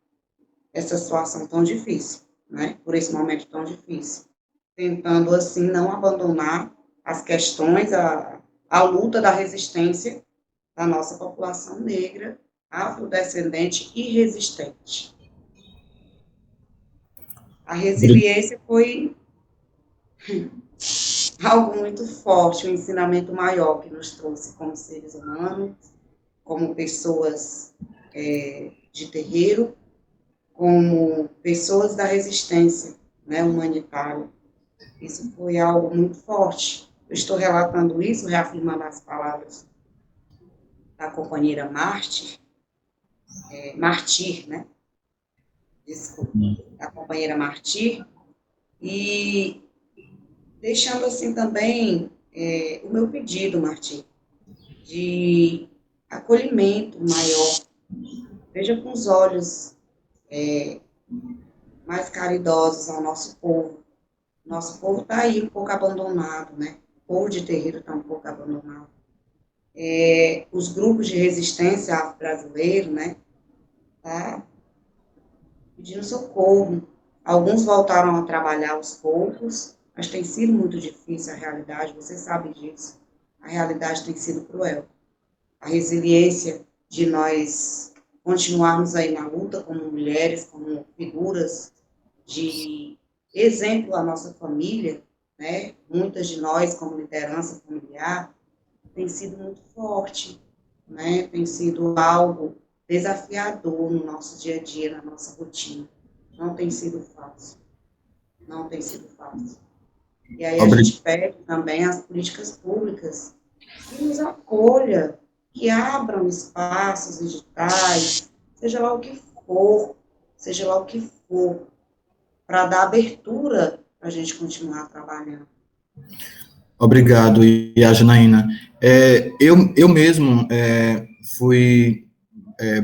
essa situação tão difícil, né? Por esse momento tão difícil. Tentando, assim, não abandonar as questões, a luta da resistência da nossa população negra, afrodescendente e resistente. A resiliência foi algo muito forte, um ensinamento maior que nos trouxe como seres humanos, como pessoas de terreiro, como pessoas da resistência, né, humanitária. Isso foi algo muito forte. Eu estou relatando isso, reafirmando as palavras da companheira Martir, né? Desculpa, da companheira Martir, e deixando assim também o meu pedido, Martir, de acolhimento maior. Veja com os olhos mais caridosos ao nosso povo. Nosso povo está aí um pouco abandonado, né? O povo de terreiro está um pouco abandonado. Os grupos de resistência afro-brasileiro, né? Tá pedindo socorro. Alguns voltaram a trabalhar aos poucos, mas tem sido muito difícil a realidade, você sabe disso. a realidade tem sido cruel. A resiliência de nós continuarmos aí na luta como mulheres, como figuras de exemplo à nossa família, né? Muitas de nós, como liderança familiar, tem sido muito forte, né? Tem sido algo desafiador no nosso dia a dia, na nossa rotina. Não tem sido fácil. Não tem sido fácil. E aí a gente pede também as políticas públicas que nos acolha, que abram espaços digitais, seja lá o que for, para dar abertura para a gente continuar trabalhando. Obrigado, Janaína. Eu mesmo fui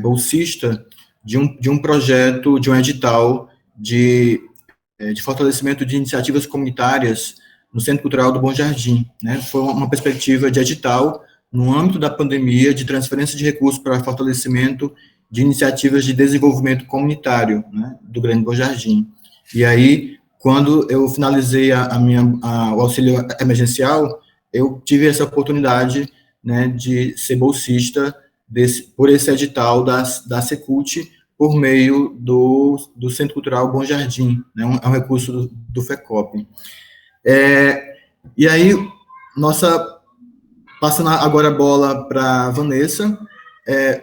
bolsista de um projeto, de um edital de fortalecimento de iniciativas comunitárias no Centro Cultural do Bom Jardim, né? Foi uma perspectiva de edital no âmbito da pandemia, de transferência de recursos para fortalecimento de iniciativas de desenvolvimento comunitário, né, do Grande Bom Jardim. E aí, quando eu finalizei o auxílio emergencial, eu tive essa oportunidade, né, de ser bolsista por esse edital da Secult, por meio do Centro Cultural Bom Jardim, né, é um recurso do FECOP. E aí, passando agora a bola para Vanessa.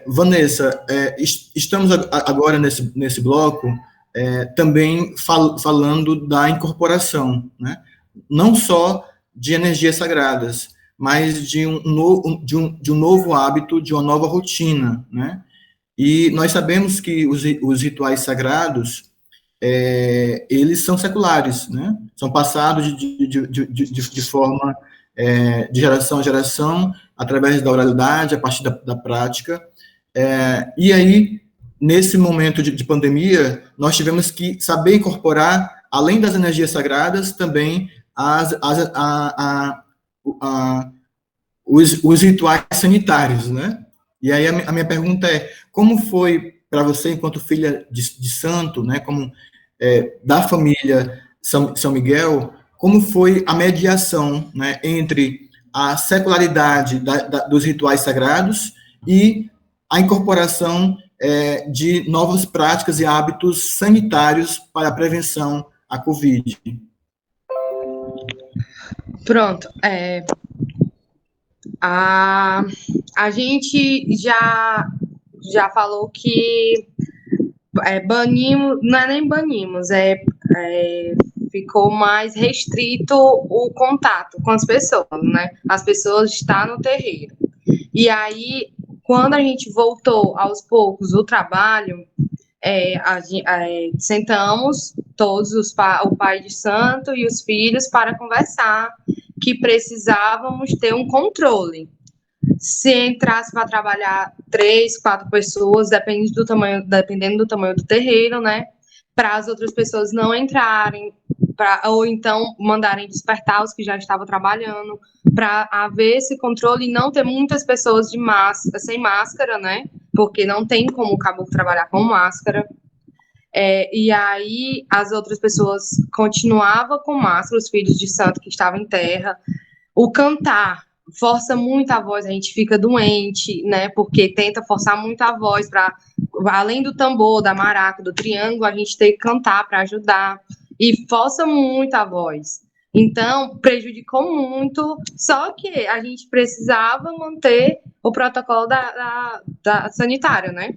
Vanessa, estamos agora nesse bloco também falando da incorporação, né? Não só de energias sagradas, mas de um novo hábito, de uma nova rotina, né? E nós sabemos que os rituais sagrados, eles são seculares, né? São passados de forma de geração a geração, através da oralidade, a partir da prática. E aí, nesse momento de pandemia, nós tivemos que saber incorporar, além das energias sagradas, também os rituais sanitários, né? E aí a minha pergunta é, como foi para você, enquanto filha de santo, né, como da família São Miguel, como foi a mediação, né, entre a secularidade dos rituais sagrados e a incorporação de novas práticas e hábitos sanitários para a prevenção à Covid? Pronto. A gente já falou que banimos, não é nem banimos, ficou mais restrito o contato com as pessoas, né? As pessoas estão no terreiro. E aí, quando a gente voltou aos poucos o trabalho, sentamos todos, o pai de santo e os filhos, para conversar que precisávamos ter um controle. Se entrasse para trabalhar 3, 4 pessoas, dependendo do tamanho do terreiro, né? Para as outras pessoas não entrarem, ou então mandarem despertar os que já estavam trabalhando, para haver esse controle e não ter muitas pessoas sem máscara, né? Porque não tem como o caboclo trabalhar com máscara. E aí as outras pessoas continuavam com máscara, os filhos de santo que estavam em terra. O cantar força muito a voz, a gente fica doente, né? Porque tenta forçar muito a voz para, além do tambor, da maraca, do triângulo, a gente tem que cantar para ajudar e força muito a voz. Então, prejudicou muito, só que a gente precisava manter o protocolo da sanitário, né?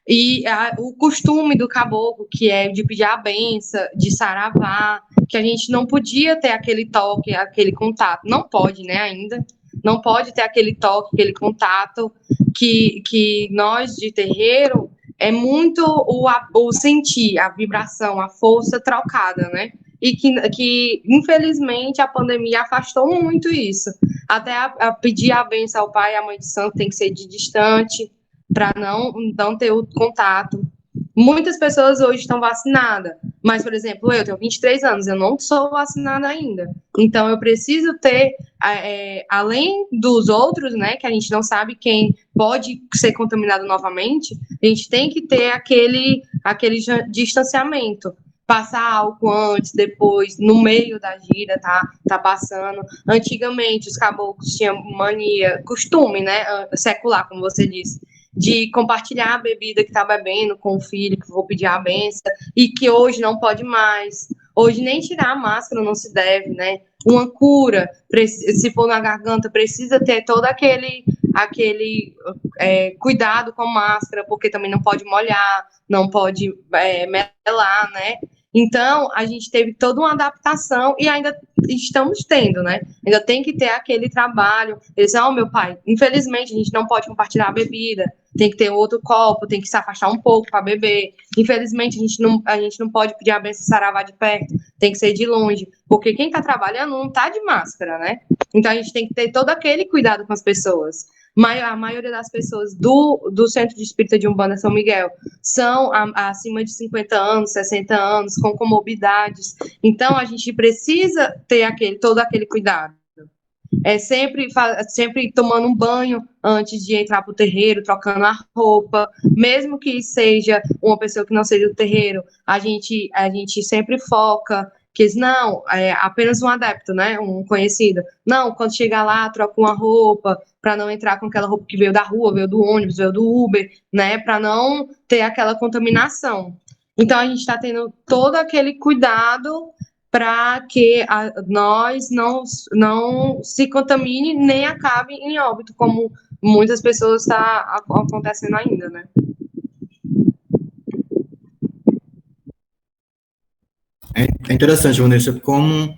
E o costume do caboclo, que é de pedir a benção, de saravá, que a gente não podia ter aquele toque, aquele contato. Não pode, né, ainda. Não pode ter aquele toque, aquele contato que nós, de terreiro, é muito o sentir, a vibração, a força trocada, né? E que infelizmente, a pandemia afastou muito isso. Até a pedir a benção ao pai e à mãe de santo tem que ser de distante, para não ter o contato. Muitas pessoas hoje estão vacinadas, mas, por exemplo, eu tenho 23 anos, eu não sou vacinada ainda. Então, eu preciso ter, além dos outros, né, que a gente não sabe quem pode ser contaminado novamente, a gente tem que ter aquele distanciamento. passar álcool antes, depois, no meio da gira, tá passando. Antigamente, os caboclos tinham mania, costume, né, secular, como você disse, de compartilhar a bebida que tá bebendo com o filho, que vou pedir a benção, e que hoje não pode mais. Hoje nem tirar a máscara não se deve, né? Uma cura, se for na garganta, precisa ter todo aquele cuidado com a máscara, porque também não pode molhar, não pode melar, né? Então, a gente teve toda uma adaptação e ainda estamos tendo, né? Ainda tem que ter aquele trabalho. Eles dizem, meu pai, infelizmente a gente não pode compartilhar a bebida, tem que ter outro copo, tem que se afastar um pouco para beber. Infelizmente, a gente não pode pedir a benção saravá de perto, tem que ser de longe, porque quem está trabalhando não está de máscara, né? Então, a gente tem que ter todo aquele cuidado com as pessoas. A maioria das pessoas do Centro de Espírita de Umbanda São Miguel são acima de 50 anos, 60 anos, com comorbidades. Então, a gente precisa ter todo aquele cuidado. Sempre tomando um banho antes de entrar para o terreiro, trocando a roupa, mesmo que seja uma pessoa que não seja do terreiro, a gente sempre foca que não, é apenas um adepto, né, um conhecido. Não, quando chegar lá, troca uma roupa, para não entrar com aquela roupa que veio da rua, veio do ônibus, veio do Uber, né, para não ter aquela contaminação. Então, a gente está tendo todo aquele cuidado para que nós não se contamine nem acabe em óbito, como muitas pessoas está acontecendo ainda, né? É interessante, Vanessa, como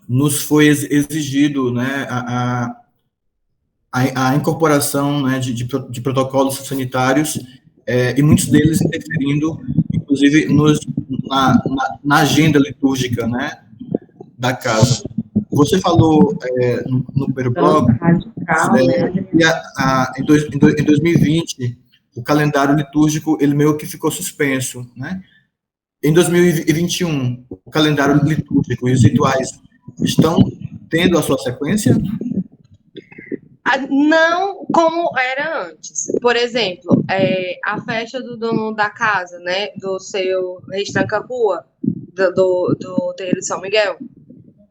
nos foi exigido, né, a incorporação, né, de protocolos sanitários, e muitos deles interferindo, inclusive, na agenda litúrgica, né, da casa. Você falou no primeiro bloco, em 2020, o calendário litúrgico, ele meio que ficou suspenso, né? Em 2021, o calendário litúrgico e os rituais estão tendo a sua sequência? Não como era antes. Por exemplo, a festa do dono da casa, né, do seu Restranca Rua, do terreiro de São Miguel,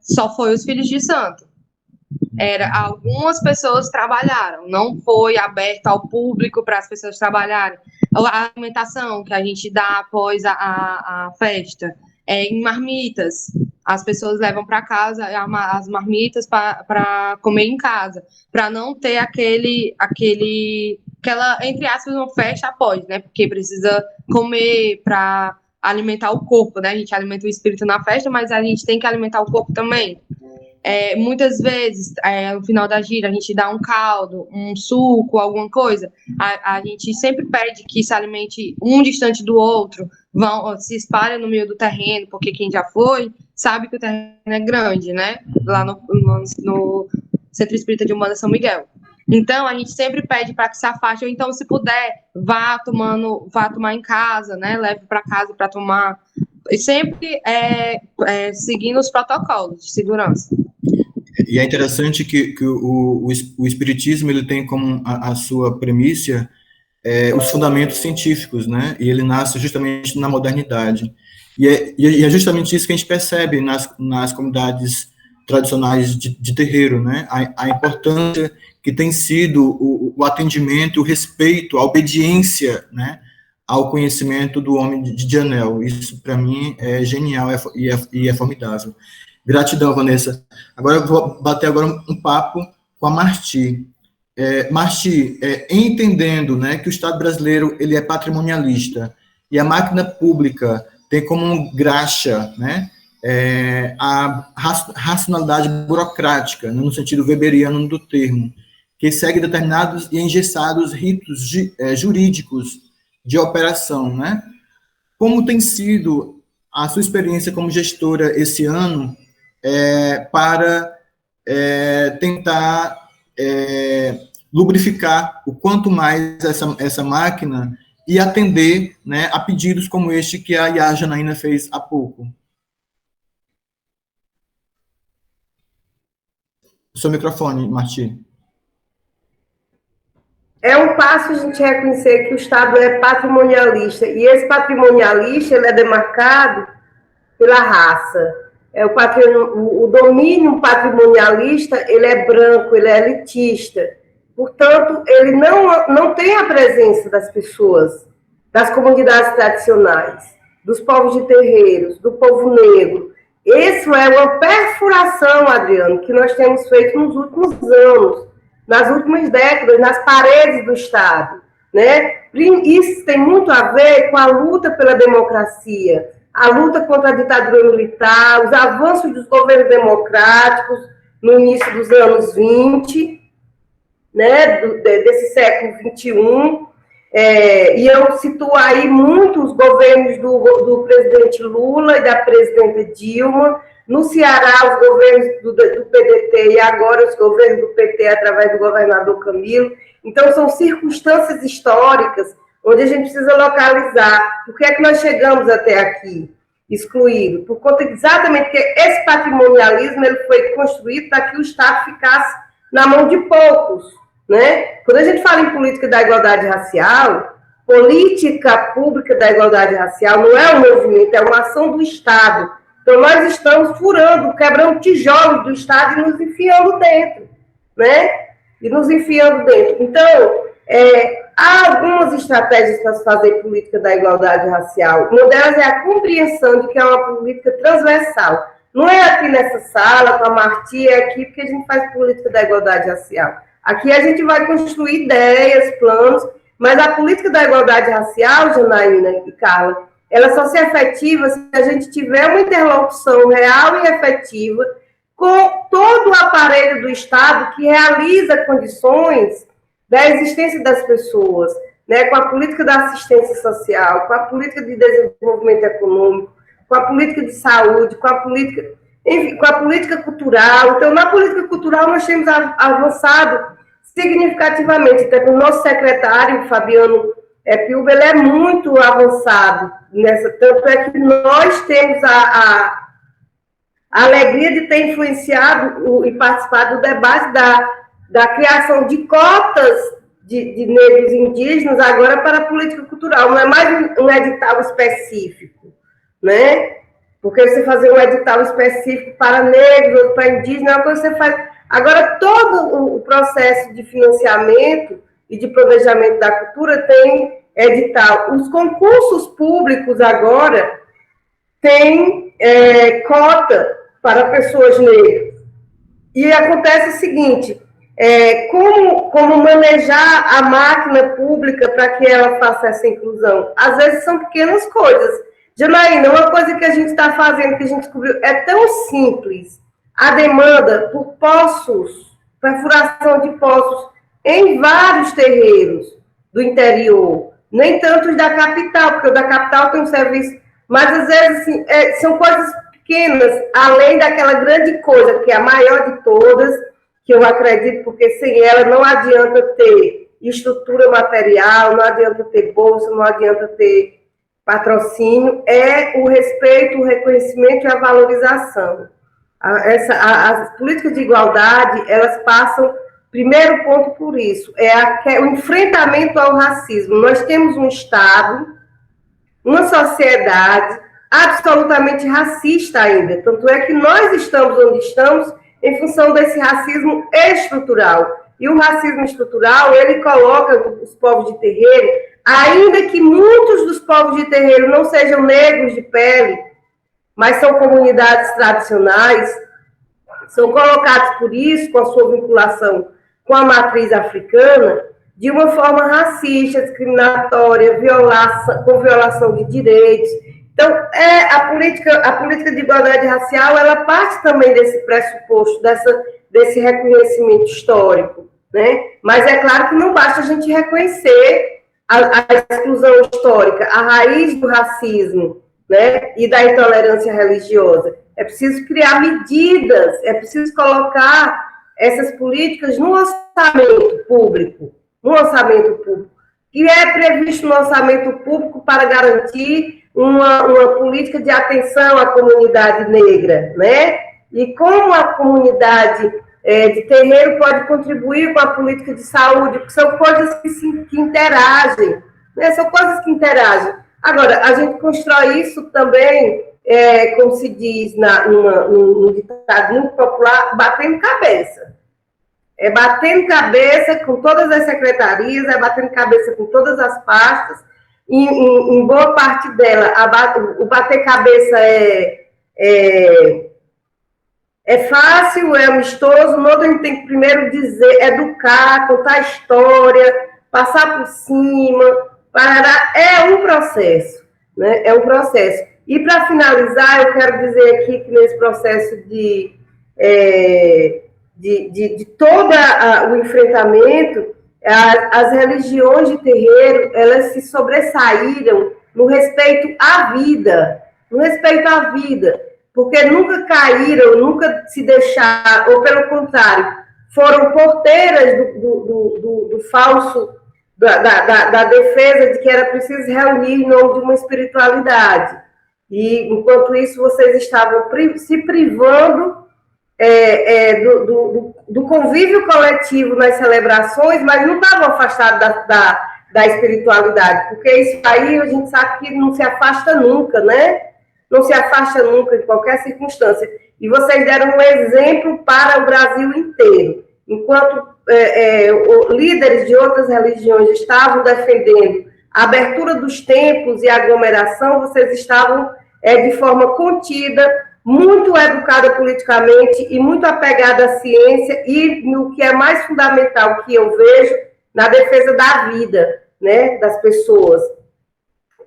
só foi os filhos de santo. Algumas pessoas trabalharam, não foi aberto ao público para as pessoas trabalharem. A alimentação que a gente dá após a festa em marmitas. As pessoas levam para casa as marmitas para comer em casa, para não ter aquela, entre aspas, uma festa após, né? Porque precisa comer para alimentar o corpo, né? A gente alimenta o espírito na festa, mas a gente tem que alimentar o corpo também. Muitas vezes, no final da gira, a gente dá um caldo, um suco, alguma coisa. A gente sempre pede que se alimente um distante do outro, se espalha no meio do terreno, porque quem já foi sabe que o terreno é grande, né? Lá no Centro Espírita de Umbanda São Miguel. Então, a gente sempre pede para que se afaste, ou então, se puder, vá tomar em casa, né? Leve para casa para tomar. E sempre seguindo os protocolos de segurança. E é interessante que o espiritismo, ele tem como a sua premissa os fundamentos científicos, né? E ele nasce justamente na modernidade. E é justamente isso que a gente percebe nas comunidades tradicionais de terreiro, né? A importância que tem sido o atendimento, o respeito, a obediência, né? Ao conhecimento do homem de anel. Isso, para mim, é genial e é formidável. Gratidão, Vanessa. Agora eu vou bater um papo com a Marti. Marti, entendendo, né, que o Estado brasileiro ele é patrimonialista e a máquina pública tem como graxa, né, a racionalidade burocrática, né, no sentido weberiano do termo, que segue determinados e engessados ritos jurídicos de operação, né? Como tem sido a sua experiência como gestora esse ano para tentar lubrificar o quanto mais essa máquina e atender, né, a pedidos como este que a Yara Janaína fez há pouco? O seu microfone, Martim. é um passo a gente reconhecer que o Estado é patrimonialista, e esse patrimonialista ele é demarcado pela raça. O domínio patrimonialista ele é branco, ele é elitista. Portanto, ele não tem a presença das pessoas, das comunidades tradicionais, dos povos de terreiros, do povo negro. Isso é uma perfuração, Adriano, que nós temos feito nos últimos anos, nas últimas décadas, nas paredes do Estado, né? Isso tem muito a ver com a luta pela democracia, a luta contra a ditadura militar, os avanços dos governos democráticos no início dos anos 20, né, desse século 21, e eu situo aí muito os governos do presidente Lula e da presidenta Dilma, no Ceará os governos do PDT e agora os governos do PT através do governador Camilo. Então são circunstâncias históricas onde a gente precisa localizar por que é que nós chegamos até aqui, excluído, por conta exatamente que esse patrimonialismo ele foi construído para que o Estado ficasse na mão de poucos, né? Quando a gente fala em política da igualdade racial, política pública da igualdade racial não é um movimento, é uma ação do Estado. Então nós estamos furando, quebrando tijolos do Estado e nos enfiando dentro, né? E nos enfiando dentro. Então, há algumas estratégias para se fazer política da igualdade racial. Uma delas é a compreensão de que é uma política transversal. Não é aqui nessa sala, com a Marti, é aqui porque a gente faz política da igualdade racial. Aqui a gente vai construir ideias, planos, mas a política da igualdade racial, Janaína e Carla, ela só se é efetiva se a gente tiver uma interlocução real e efetiva com todo o aparelho do Estado que realiza condições da existência das pessoas, né, com a política da assistência social, com a política de desenvolvimento econômico, com a política de saúde, com a política, enfim, com a política cultural. Então, na política cultural, nós temos avançado significativamente. Até o nosso secretário, Fabiano Pilber, ele é muito avançado nessa. Tanto é que nós temos a alegria de ter influenciado e participado do debate da criação de cotas de negros indígenas agora para a política cultural. Não é mais um edital específico, né? Porque você fazer um edital específico para negros ou para indígenas, é uma coisa que você faz. Agora, todo o processo de financiamento e de planejamento da cultura tem edital. Os concursos públicos agora têm cota para pessoas negras. E acontece o seguinte, como manejar a máquina pública para que ela faça essa inclusão? Às vezes são pequenas coisas. Janaína, uma coisa que a gente está fazendo, que a gente descobriu, é tão simples. A demanda por poços, perfuração de poços em vários terreiros do interior, nem tanto os da capital, porque o da capital tem um serviço, mas às vezes assim, são coisas pequenas, além daquela grande coisa, que é a maior de todas, que eu acredito, porque sem ela não adianta ter estrutura material, não adianta ter bolsa, não adianta ter patrocínio, é o respeito, o reconhecimento e a valorização. As políticas de igualdade, elas passam, primeiro ponto por isso, o enfrentamento ao racismo. Nós temos um Estado, uma sociedade absolutamente racista ainda, tanto é que nós estamos onde estamos em função desse racismo estrutural. E o racismo estrutural, ele coloca os povos de terreiro, ainda que muitos dos povos de terreiro não sejam negros de pele, mas são comunidades tradicionais, são colocados por isso, com a sua vinculação com a matriz africana, de uma forma racista, discriminatória, com violação de direitos. Então, a política de igualdade racial, ela parte também desse pressuposto, desse reconhecimento histórico, né? Mas é claro que não basta a gente reconhecer a exclusão histórica, a raiz do racismo, né, e da intolerância religiosa. É preciso criar medidas, é preciso colocar essas políticas no orçamento público, que é previsto no orçamento público para garantir uma política de atenção à comunidade negra, né? E como a comunidade de terreiro pode contribuir com a política de saúde, porque são coisas que interagem, né? São coisas que interagem. Agora, a gente constrói isso também, como se diz num ditado muito popular, batendo cabeça. É batendo cabeça com todas as secretarias, é batendo cabeça com todas as pastas, em boa parte dela, o bater cabeça é fácil, é amistoso, no outro a gente tem que primeiro dizer, educar, contar história, passar por cima, é um processo, né? É um processo. E para finalizar, eu quero dizer aqui que nesse processo de todo o enfrentamento, as religiões de terreiro, elas se sobressaíram no respeito à vida, porque nunca caíram, nunca se deixaram, ou pelo contrário, foram porteiras do falso, da defesa de que era preciso reunir em nome de uma espiritualidade. E, enquanto isso, vocês estavam se privando do convívio coletivo nas celebrações, mas não estavam afastados da espiritualidade, porque isso aí a gente sabe que não se afasta nunca, né? Não se afasta nunca em qualquer circunstância. E vocês deram um exemplo para o Brasil inteiro. Enquanto líderes de outras religiões estavam defendendo a abertura dos templos e a aglomeração, vocês estavam de forma contida, muito educada politicamente e muito apegada à ciência e no que é mais fundamental que eu vejo, na defesa da vida, né, das pessoas,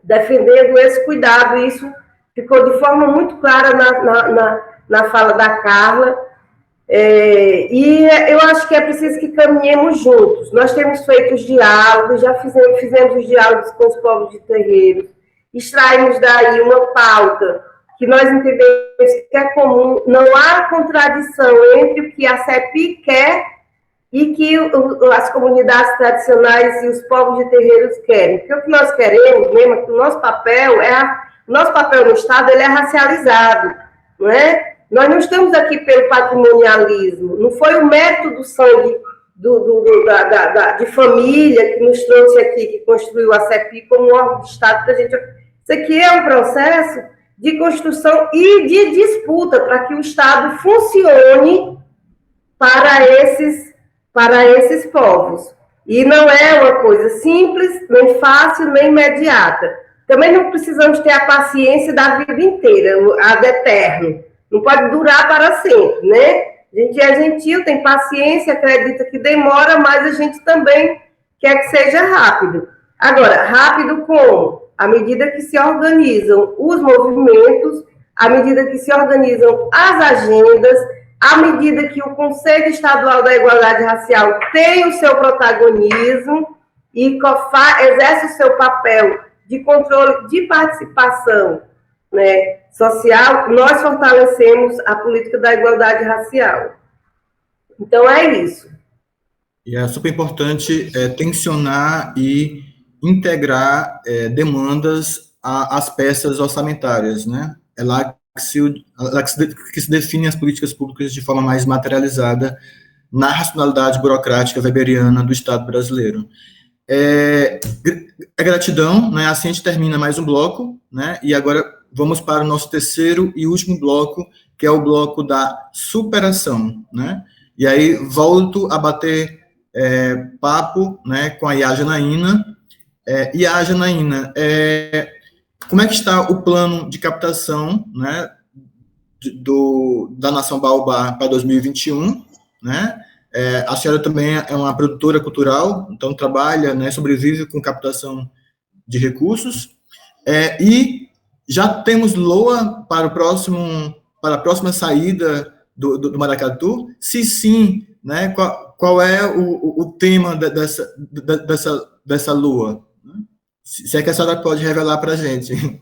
defendendo esse cuidado. Isso ficou de forma muito clara na fala da Carla, e eu acho que é preciso que caminhemos juntos. Nós temos feito os diálogos, já fizemos os diálogos com os povos de terreiros, extraímos daí uma pauta que nós entendemos que é comum, não há contradição entre o que a CEPI quer e que as comunidades tradicionais e os povos de terreiros querem. Porque o que nós queremos mesmo é que o nosso papel no Estado ele é racializado, não é? Nós não estamos aqui pelo patrimonialismo, não foi o mérito do sangue de família que nos trouxe aqui, que construiu a CEPI como um órgão de Estado para a gente. Isso aqui é um processo de construção e de disputa para que o Estado funcione para esses povos. E não é uma coisa simples, nem fácil, nem imediata. Também não precisamos ter a paciência da vida inteira, ad eterno. Não pode durar para sempre, né? A gente é gentil, tem paciência, acredita que demora, mas a gente também quer que seja rápido. Agora, rápido como? À medida que se organizam os movimentos, à medida que se organizam as agendas, à medida que o Conselho Estadual da Igualdade Racial tem o seu protagonismo e exerce o seu papel de controle de participação, né, social, nós fortalecemos a política da igualdade racial. Então, é isso. E é super importante tensionar e integrar demandas às peças orçamentárias, né? É lá que se definem as políticas públicas de forma mais materializada na racionalidade burocrática weberiana do Estado brasileiro. Gratidão, né? Assim a gente termina mais um bloco, né? E agora vamos para o nosso terceiro e último bloco, que é o bloco da superação, né? E aí volto a bater papo, né, com a Iá Janaína. Iá Janaína, como é que está o plano de captação, né, da Nação Baobá para 2021, né? A senhora também é uma produtora cultural, então trabalha, né, sobrevive com captação de recursos, e já temos LOA para a próxima saída do Maracatu? Se sim, né, qual é o tema dessa LOA? Se é que a senhora pode revelar para a gente.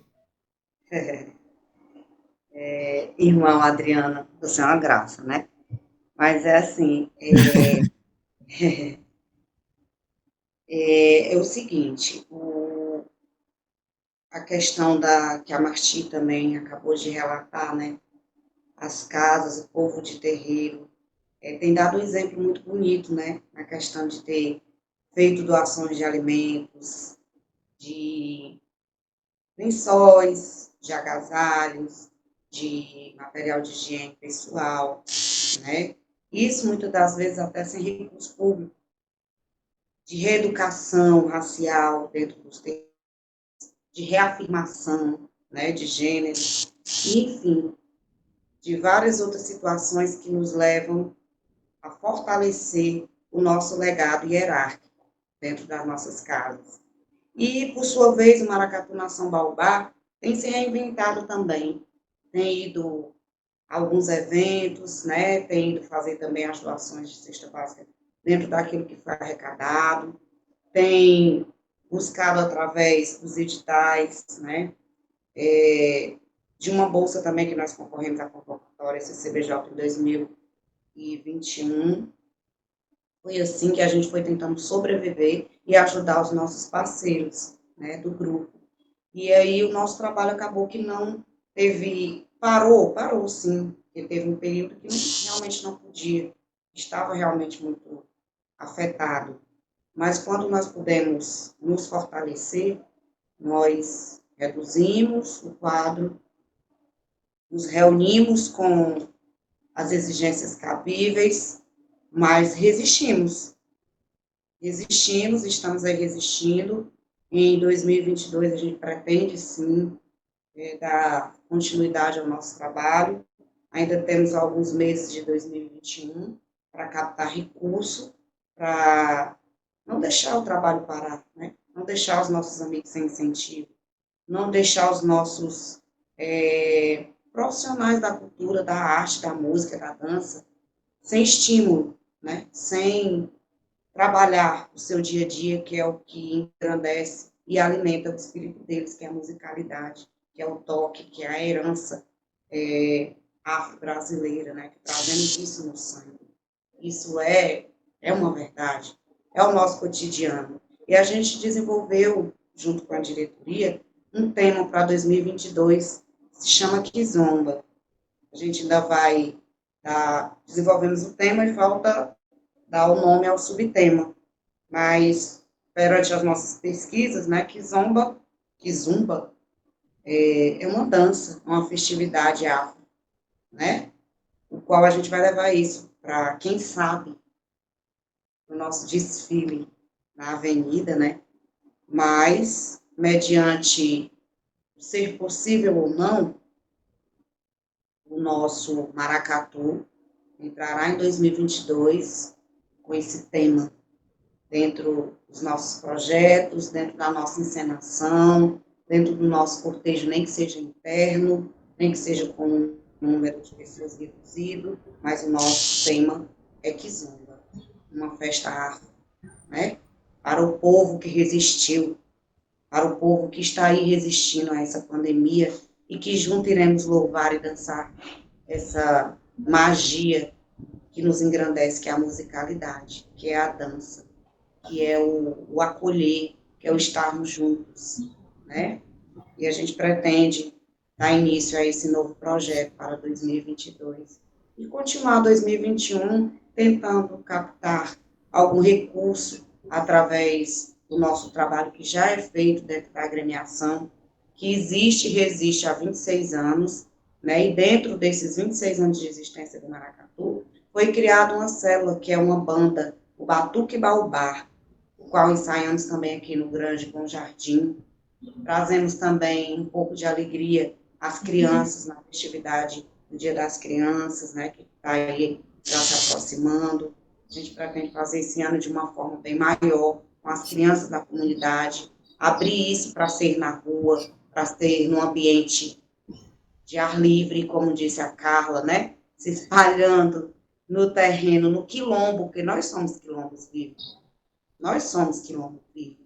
Irmão Adriano, você é uma graça, né? Mas é assim, é o seguinte, a questão que a Marti também acabou de relatar, né? As casas, o povo de terreiro, tem dado um exemplo muito bonito, né, na questão de ter feito doações de alimentos, de lençóis, de agasalhos, de material de higiene pessoal, né? Isso, muitas das vezes, até sem recurso público, de reeducação racial dentro dos termos, de reafirmação, né, de gênero, enfim, de várias outras situações que nos levam a fortalecer o nosso legado hierárquico dentro das nossas casas. E, por sua vez, o Maracatu Nação Baobá tem se reinventado também, tem ido a alguns eventos, né, tem ido fazer também as doações de cesta básica dentro daquilo que foi arrecadado, tem buscado através dos editais, né, de uma bolsa também que nós concorremos à convocatória CCBJ em 2021. Foi assim que a gente foi tentando sobreviver e ajudar os nossos parceiros, né, do grupo. E aí o nosso trabalho acabou que não teve, parou sim, porque teve um período que realmente não podia, estava realmente muito afetado. Mas quando nós pudemos nos fortalecer, nós reduzimos o quadro, nos reunimos com as exigências cabíveis, mas resistimos, estamos aí resistindo. Em 2022 a gente pretende sim dar continuidade ao nosso trabalho. Ainda temos alguns meses de 2021 para captar recurso, para não deixar o trabalho parar, né? Não deixar os nossos amigos sem incentivo, não deixar os nossos profissionais da cultura, da arte, da música, da dança, sem estímulo, né? Sem trabalhar o seu dia a dia, que é o que engrandece e alimenta o espírito deles, que é a musicalidade, que é o toque, que é a herança afro-brasileira, né? Que trazemos isso no sangue. Isso é uma verdade, é o nosso cotidiano. E a gente desenvolveu, junto com a diretoria, um tema para 2022, se chama Kizomba. A gente ainda vai desenvolvemos o tema e falta dar o nome ao subtema. Mas, perante as nossas pesquisas, né, Kizomba é uma dança, uma festividade afro, né, o qual a gente vai levar isso para, quem sabe, o nosso desfile na avenida, né, mas, mediante ser possível ou não, o nosso maracatu entrará em 2022 com esse tema dentro dos nossos projetos, dentro da nossa encenação, dentro do nosso cortejo, nem que seja interno, nem que seja com um número de pessoas reduzido, mas o nosso tema é Kizomba, uma festa afro, né? Para o povo que resistiu, para o povo que está aí resistindo a essa pandemia e que juntos iremos louvar e dançar essa magia que nos engrandece, que é a musicalidade, que é a dança, que é o acolher, que é o estarmos juntos, né? E a gente pretende dar início a esse novo projeto para 2022 e continuar 2021 tentando captar algum recurso através do nosso trabalho que já é feito dentro da agremiação, que existe e resiste há 26 anos, né? E dentro desses 26 anos de existência do Maracatu, foi criada uma célula, que é uma banda, o Batuque Baobá, o qual ensaiamos também aqui no Grande Bom Jardim. Trazemos também um pouco de alegria às crianças na festividade do Dia das Crianças, né, que está aí já se aproximando. A gente pretende fazer esse ano de uma forma bem maior, com as crianças da comunidade, abrir isso para ser na rua, para ser num ambiente de ar livre, como disse a Carla, né, se espalhando no terreno, no quilombo, porque nós somos quilombos vivos. Nós somos quilombo vivos.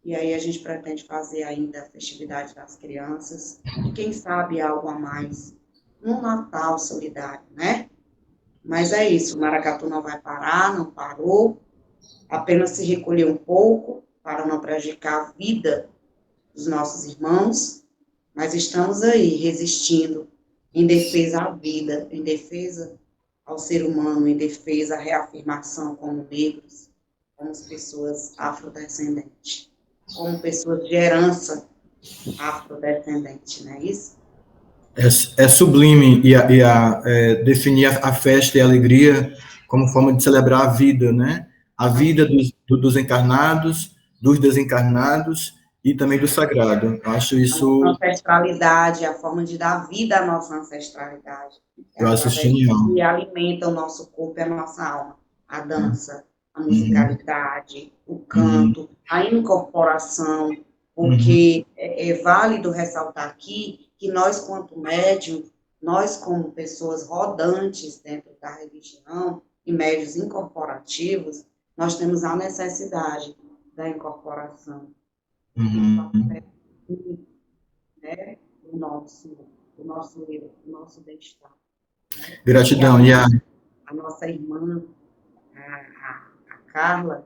E aí a gente pretende fazer ainda a festividade das crianças, e quem sabe algo a mais, no Natal solidário, né? Mas é isso, o Maracatu não vai parar, não parou, apenas se recolheu um pouco para não prejudicar a vida dos nossos irmãos, mas estamos aí resistindo em defesa à vida, em defesa ao ser humano em defesa, à reafirmação como negros, como pessoas afrodescendentes, como pessoas de herança afrodescendente, não é isso? É sublime definir a festa e a alegria como forma de celebrar a vida, né? A vida dos encarnados, dos desencarnados e também do sagrado. Eu acho isso... A nossa ancestralidade, a forma de dar vida à nossa ancestralidade. Eu acho genial. Que alimenta o nosso corpo e a nossa alma. A dança, a musicalidade, o canto, a incorporação, porque é válido ressaltar aqui que nós, quanto médium, nós, como pessoas rodantes dentro da religião e médios incorporativos, nós temos a necessidade da incorporação. Né, do nosso eu, do nosso bem-estar. Né? Gratidão, a nossa irmã, a Carla,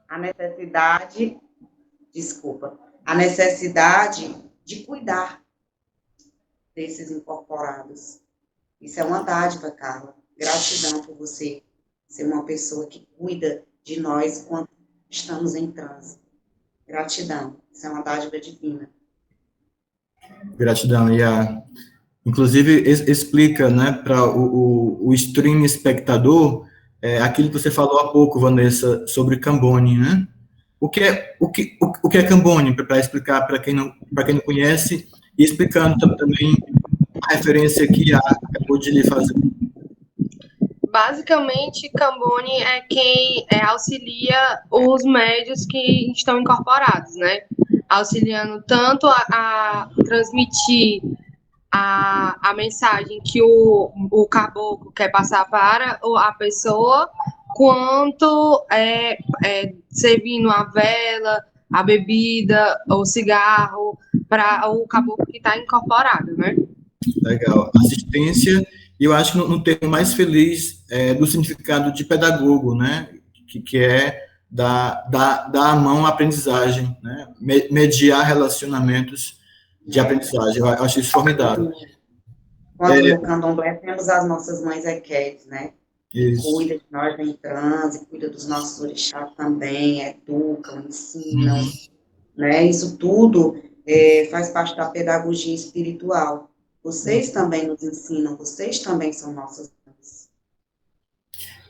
a necessidade de cuidar desses incorporados. Isso é uma dádiva, Carla. Gratidão por você ser uma pessoa que cuida de nós quando estamos em transe. Gratidão. Isso é uma dádiva divina. Gratidão, inclusive explica, né, para o stream espectador aquilo que você falou há pouco, Vanessa, sobre Cambone, né? O que é Cambone, para explicar para quem não conhece, e explicando também a referência que acabou de lhe fazer. Basicamente, Cambone é quem auxilia os médios que estão incorporados, né? Auxiliando tanto a transmitir a mensagem que o caboclo quer passar para a pessoa, quanto servindo a vela, a bebida, o cigarro, para o caboclo que está incorporado, né? Legal. Assistência, e eu acho que no termo mais feliz do significado de pedagogo, né? Que é dar a mão à aprendizagem, né? Mediar relacionamentos de aprendizagem. Eu acho isso formidável. Quando no candomblé temos as nossas mães equetes, né? Isso. Cuida de nós em transe, cuida dos nossos orixás também, educam, ensinam, né? Isso tudo faz parte da pedagogia espiritual. Vocês também nos ensinam, vocês também são nossas mães.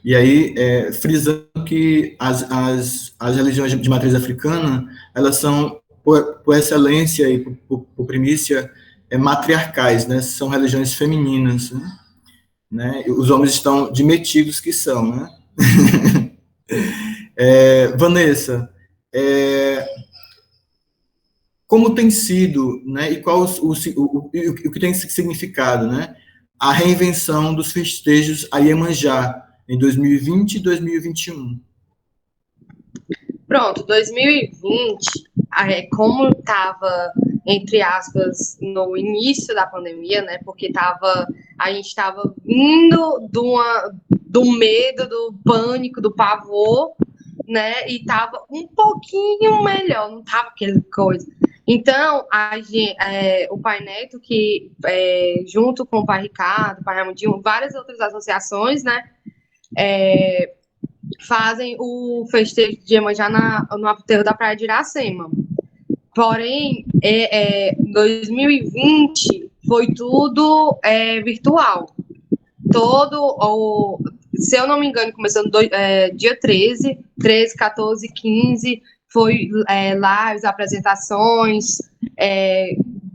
E aí, frisando que as religiões de matriz africana, elas são, por excelência e por primícia, matriarcais, né? São religiões femininas, né? Os homens estão de metidos que são, né? Vanessa, como tem sido, né? E qual o que tem significado, né? A reinvenção dos festejos a Iemanjá em 2020 e 2021. Pronto, 2020, como estava, entre aspas, no início da pandemia, né? Porque a gente estava vindo do medo, do pânico, do pavor, né? E estava um pouquinho melhor, não estava aquela coisa. Então, o Pai Neto, que junto com o Pai Ricardo, o Pai Ramudinho, várias outras associações, né? Fazem o festejo de Iemanjá no aterro da Praia de Iracema. Porém, 2020 foi tudo virtual. Se eu não me engano, começando dia 13, 14, 15, foi lives, apresentações,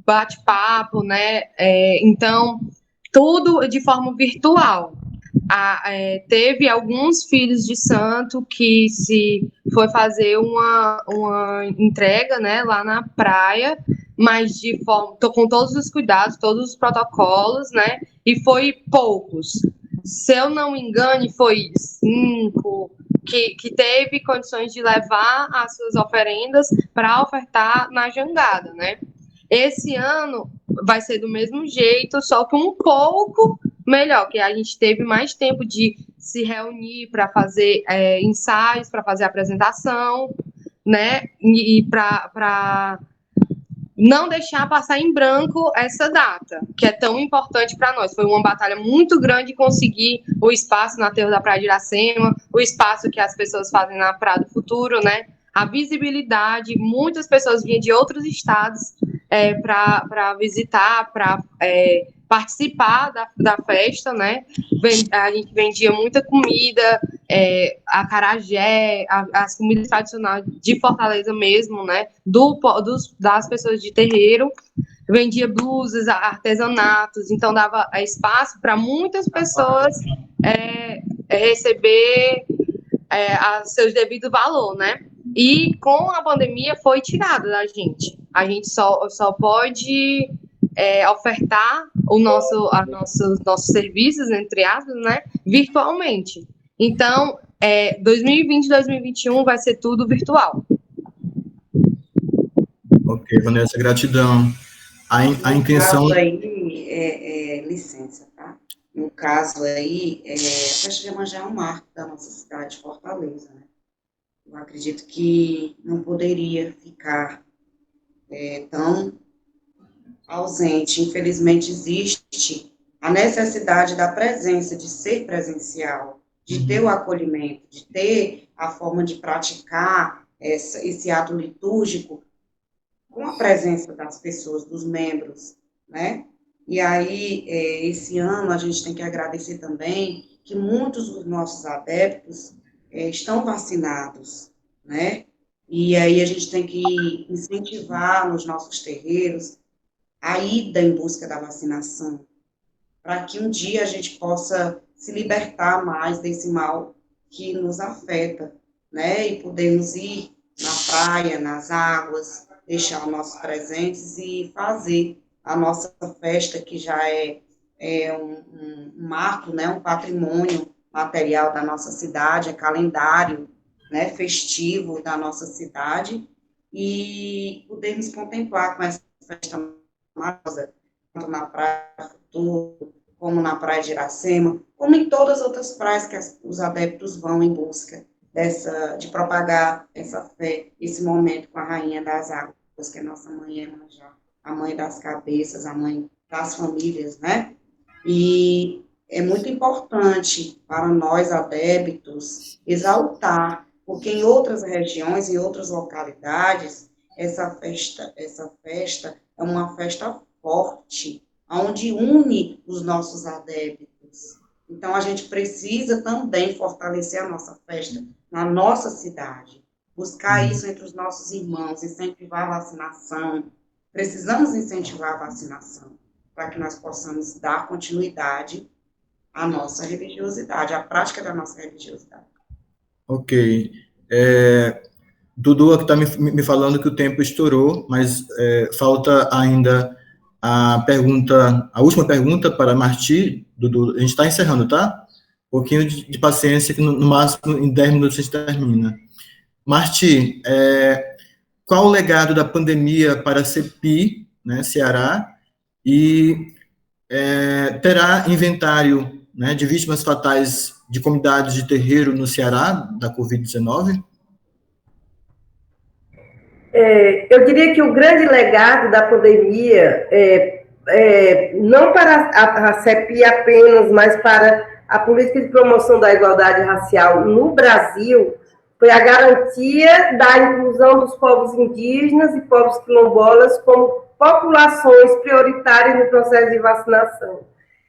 bate-papo, né? Então, tudo de forma virtual. Teve alguns filhos de santo que se foi fazer uma entrega, né, lá na praia, mas com todos os cuidados, todos os protocolos, né, e foi poucos. Se eu não me engano, foi 5 que teve condições de levar as suas oferendas para ofertar na jangada, né. Esse ano vai ser do mesmo jeito, só que um pouco melhor, que a gente teve mais tempo de se reunir para fazer ensaios, para fazer apresentação, né? E para não deixar passar em branco essa data, que é tão importante para nós. Foi uma batalha muito grande conseguir o espaço no aterro da Praia de Iracema, o espaço que as pessoas fazem na Praia do Futuro, né? A visibilidade, muitas pessoas vinham de outros estados para visitar, para participar da festa, né? A gente vendia muita comida, acarajé, as comidas tradicionais de Fortaleza mesmo, né? Das pessoas de terreiro, vendia blusas, artesanatos, então dava espaço para muitas pessoas receber seus devido valor, né? E com a pandemia foi tirado da gente. A gente só pode ofertar nossos serviços, entre aspas, né, virtualmente. Então, 2020 e 2021 vai ser tudo virtual. Ok, Vanessa, gratidão. A intenção... No caso aí, licença, tá? No caso aí, a festa de Iemanjá é um marco da nossa cidade, Fortaleza, né? Eu acredito que não poderia ficar tão ausente. Infelizmente, existe a necessidade da presença, de ser presencial, de ter o acolhimento, de ter a forma de praticar esse ato litúrgico com a presença das pessoas, dos membros, né? E aí, esse ano, a gente tem que agradecer também que muitos dos nossos adeptos estão vacinados, né? E aí a gente tem que incentivar nos nossos terreiros a ida em busca da vacinação, para que um dia a gente possa se libertar mais desse mal que nos afeta, né? E podemos ir na praia, nas águas, deixar nossos presentes e fazer a nossa festa, que já é um marco, né? Um patrimônio material da nossa cidade, é calendário, né? Festivo da nossa cidade, e podemos contemplar com essa festa maravilhosa, tanto na Praia do Futuro, como na Praia de Iracema, como em todas as outras praias que os adeptos vão em busca de propagar essa fé, esse momento com a Rainha das Águas, que é nossa mãe Iemanjá, a mãe das cabeças, a mãe das famílias, né? E é muito importante para nós, adeptos, exaltar, porque em outras regiões, em outras localidades, essa festa é uma festa forte, onde une os nossos adeptos. Então, a gente precisa também fortalecer a nossa festa na nossa cidade, buscar isso entre os nossos irmãos, incentivar a vacinação. Precisamos incentivar a vacinação, para que nós possamos dar continuidade à nossa religiosidade, à prática da nossa religiosidade. Ok. Dudu aqui está me falando que o tempo estourou, mas falta ainda a última pergunta para Marti. Dudu, a gente está encerrando, tá? Um pouquinho de paciência, que no máximo em 10 minutos a gente termina. Marti, qual o legado da pandemia para a CEPI, né, Ceará, e terá inventário, né, de vítimas fatais de comunidades de terreiro no Ceará, da Covid-19? Eu diria que o grande legado da pandemia, não para a CEPI apenas, mas para a política de promoção da igualdade racial no Brasil, foi a garantia da inclusão dos povos indígenas e povos quilombolas como populações prioritárias no processo de vacinação.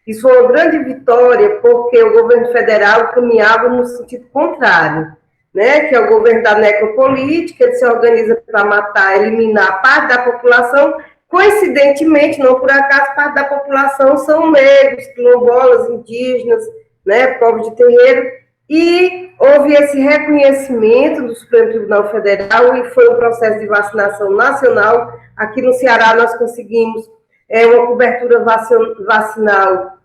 Isso foi uma grande vitória, porque o governo federal caminhava no sentido contrário, né, que é o governo da necropolítica. Ele se organiza para matar, eliminar parte da população. Coincidentemente, não por acaso, parte da população são negros, quilombolas, indígenas, né, povos de terreiro, e houve esse reconhecimento do Supremo Tribunal Federal e foi um processo de vacinação nacional. Aqui no Ceará nós conseguimos uma cobertura vacinal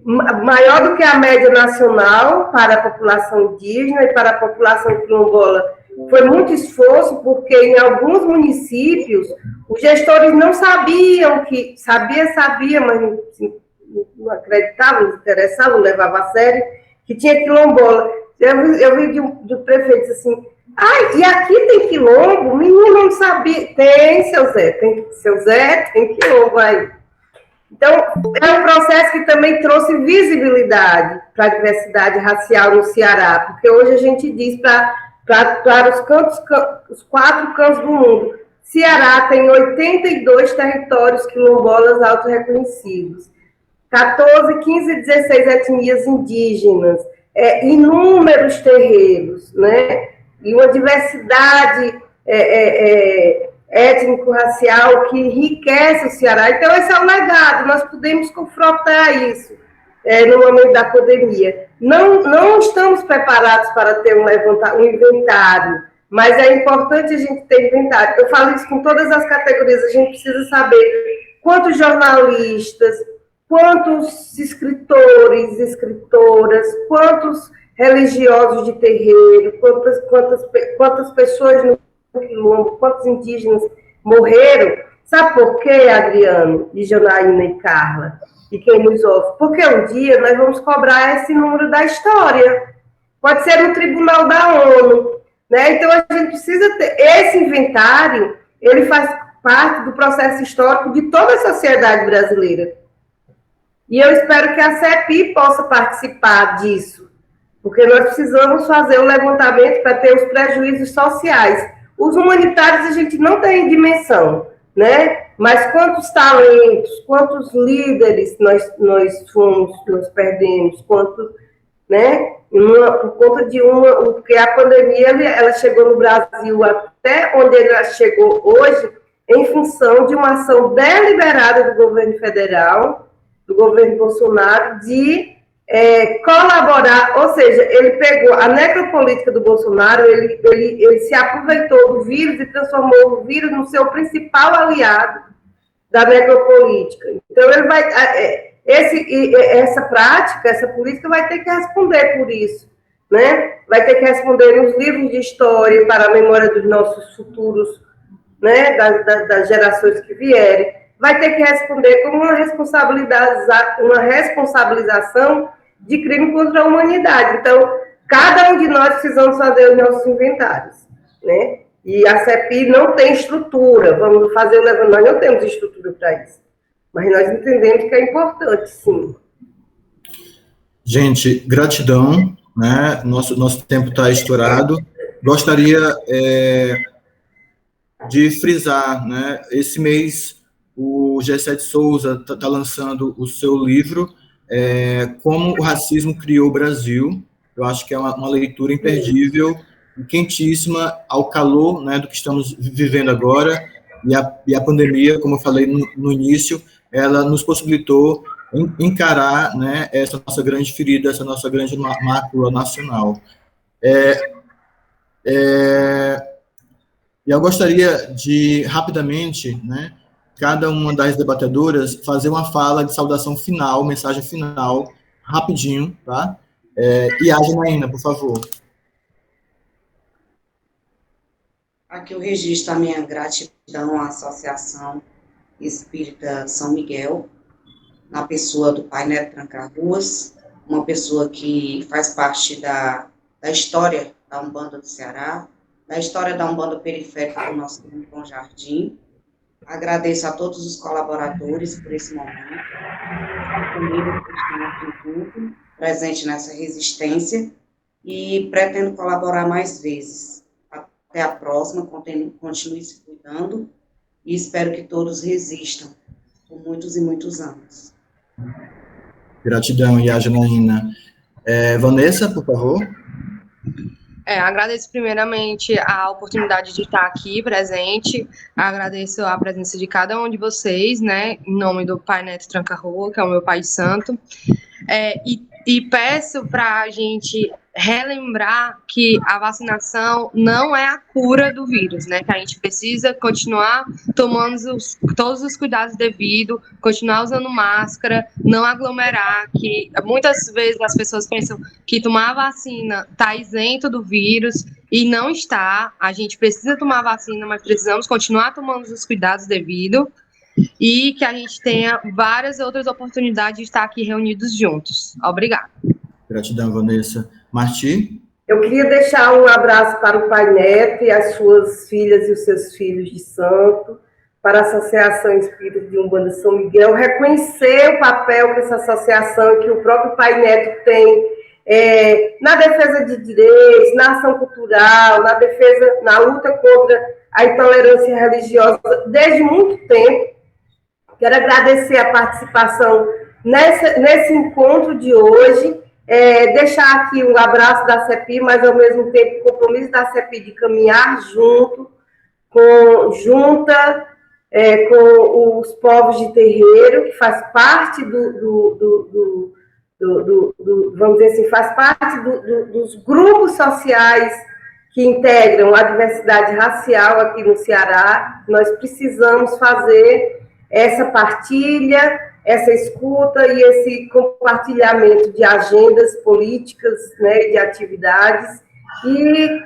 maior do que a média nacional para a população indígena e para a população quilombola. Foi muito esforço, porque em alguns municípios os gestores não sabiam que, sabia, mas não acreditavam, não interessavam, não levavam a sério, que tinha quilombola. Eu vi de um prefeito assim, Ai, e aqui tem quilombo? Menino, não sabia. Tem, seu Zé, tem quilombo aí. Então, é um processo que também trouxe visibilidade para a diversidade racial no Ceará, porque hoje a gente diz para os 4 cantos do mundo, Ceará tem 82 territórios quilombolas autorreconhecidos, 14, 15, 16 etnias indígenas, inúmeros terreiros, né? E uma diversidade étnico-racial que enriquece o Ceará. Então, esse é o legado, nós podemos confrontar isso no momento da pandemia. Não estamos preparados para ter um inventário, mas é importante a gente ter inventário. Eu falo isso com todas as categorias, a gente precisa saber quantos jornalistas, quantos escritores, escritoras, quantos religiosos de terreiro, quantas pessoas no quilombo, quantos indígenas morreram. Sabe por quê, Adriano, e Janaína e Carla, e quem nos ouve? Porque um dia nós vamos cobrar esse número da história. Pode ser no tribunal da ONU, né? Então, a gente precisa ter esse inventário, ele faz parte do processo histórico de toda a sociedade brasileira. E eu espero que a CEPI possa participar disso, porque nós precisamos fazer o levantamento para ter os prejuízos sociais. Os humanitários a gente não tem dimensão, né? Mas quantos talentos, quantos líderes nós perdemos, quantos, né? Por conta de porque a pandemia ela chegou no Brasil até onde ela chegou hoje, em função de uma ação deliberada do governo federal, do governo Bolsonaro, de colaborar, ou seja, ele pegou a necropolítica do Bolsonaro, ele se aproveitou do vírus e transformou o vírus no seu principal aliado da necropolítica. Então, ele vai, essa prática, essa política vai ter que responder por isso, né? Vai ter que responder nos livros de história para a memória dos nossos futuros, né? Das gerações que vierem. Vai ter que responder como uma responsabilização de crime contra a humanidade. Então, cada um de nós precisamos fazer os nossos inventários, né? E a CEPI não tem estrutura, vamos fazer o levantamento, nós não temos estrutura para isso, mas nós entendemos que é importante, sim. Gente, gratidão, né? Nosso tempo está estourado. Gostaria de frisar, né? Esse mês o G7 Souza está lançando o seu livro, Como o Racismo Criou o Brasil. Eu acho que é uma leitura imperdível, quentíssima, ao calor, né, do que estamos vivendo agora, e a pandemia, como eu falei no início, ela nos possibilitou encarar, né, essa nossa grande ferida, essa nossa grande mácula nacional. E eu gostaria de, rapidamente, né, cada uma das debatedoras fazer uma fala de saudação final, mensagem final, rapidinho, tá? E a Janaína, por favor. Aqui eu registro a minha gratidão à Associação Espírita São Miguel, na pessoa do Pai Neto Tranca-Ruas, uma pessoa que faz parte da história da Umbanda do Ceará, da história da Umbanda periférica do nosso Bom Jardim. Agradeço a todos os colaboradores por esse momento, a família que estão aqui junto, presente nessa resistência, e pretendo colaborar mais vezes. Até a próxima, continue se cuidando e espero que todos resistam por muitos e muitos anos. Gratidão, Janaína. Vanessa, por favor. Agradeço primeiramente a oportunidade de estar aqui presente, agradeço a presença de cada um de vocês, né, em nome do Pai Neto Tranca-Rua, que é o meu pai santo, e peço para a gente relembrar que a vacinação não é a cura do vírus, né? Que a gente precisa continuar tomando todos os cuidados devidos, continuar usando máscara, não aglomerar, que muitas vezes as pessoas pensam que tomar a vacina está isento do vírus, e não está. A gente precisa tomar a vacina, mas precisamos continuar tomando os cuidados devidos, e que a gente tenha várias outras oportunidades de estar aqui reunidos juntos. Obrigada. Gratidão, Vanessa. Marti? Eu queria deixar um abraço para o Pai Neto e as suas filhas e os seus filhos de santo, para a Associação Espírita de Umbanda São Miguel, reconhecer o papel que essa associação, que o próprio Pai Neto tem na defesa de direitos, na ação cultural, na defesa, na luta contra a intolerância religiosa desde muito tempo. Quero agradecer a participação nesse encontro de hoje, deixar aqui um abraço da CEPI, mas ao mesmo tempo o compromisso da CEPI de caminhar junto, com os povos de terreiro, que faz parte vamos dizer assim, faz parte dos grupos sociais que integram a diversidade racial aqui no Ceará. Nós precisamos fazer essa partilha, essa escuta e esse compartilhamento de agendas políticas, né, de atividades, e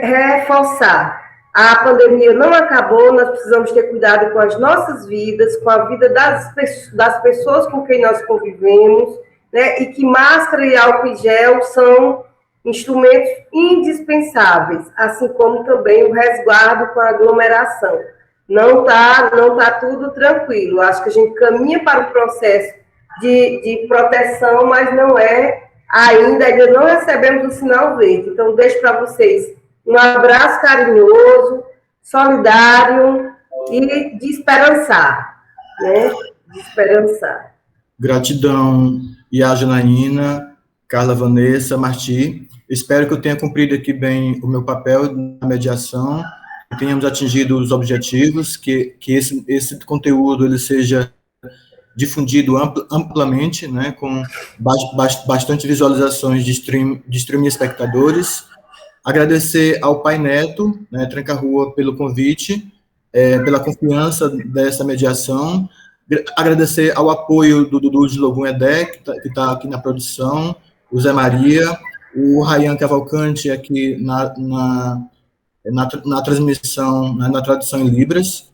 reforçar. A pandemia não acabou, nós precisamos ter cuidado com as nossas vidas, com a vida das pessoas com quem nós convivemos, né, e que máscara e álcool em gel são instrumentos indispensáveis, assim como também o resguardo com a aglomeração. Não tá tudo tranquilo. Acho que a gente caminha para o processo de proteção, mas ainda não recebemos o sinal verde. Então, deixo para vocês um abraço carinhoso, solidário e de esperançar, né? De esperançar. Gratidão, Iá Janaína, Carla Vanessa, Marti. Espero que eu tenha cumprido aqui bem o meu papel na mediação, que tenhamos atingido os objetivos, que esse conteúdo ele seja difundido amplamente, né, com bastante visualizações de streaming espectadores. Agradecer ao Pai Neto, né, Tranca Rua, pelo convite, pela confiança dessa mediação. Agradecer ao apoio do Dudu de Logum Edé, que está aqui na produção, o Zé Maria, o Rayan Cavalcante aqui na transmissão, na tradução em Libras.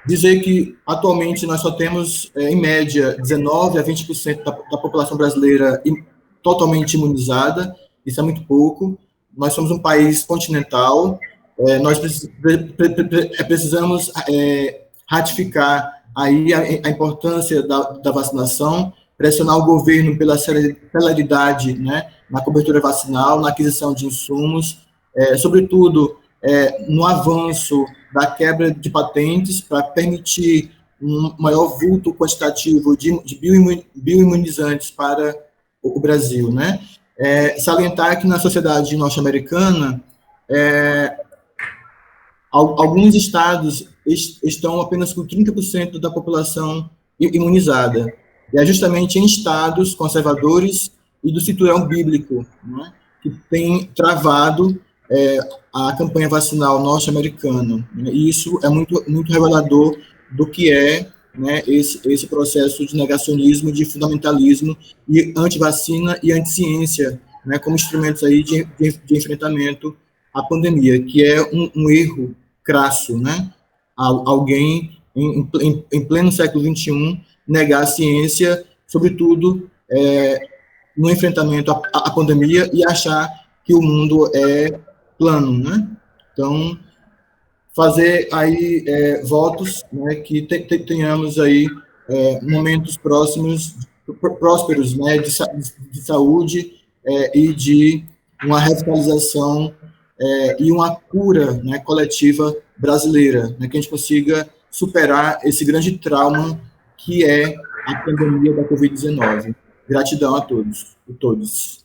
Dizer que, atualmente, nós só temos, em média, 19% a 20% da população brasileira totalmente imunizada. Isso é muito pouco. Nós somos um país continental. Nós precisamos ratificar aí a importância da vacinação, pressionar o governo pela celeridade, né, na cobertura vacinal, na aquisição de insumos, sobretudo no avanço da quebra de patentes para permitir um maior vulto quantitativo de bioimunizantes para o Brasil, né? Salientar que na sociedade norte-americana, alguns estados estão apenas com 30% da população imunizada. E é justamente em estados conservadores e do cinturão bíblico, né, que tem travado a campanha vacinal norte-americana. E isso é muito, muito revelador do que é, né, esse processo de negacionismo, de fundamentalismo e antivacina e anticiência, né, como instrumentos aí de enfrentamento à pandemia, que é um erro crasso, né? Alguém em pleno século XXI negar a ciência, sobretudo no enfrentamento à pandemia, e achar que o mundo é plano, né? Então, fazer aí votos, né, que tenhamos aí momentos prósperos, né, de saúde e de uma revitalização e uma cura, né, coletiva brasileira, né, que a gente consiga superar esse grande trauma que é a pandemia da Covid-19. Gratidão a todos e todas.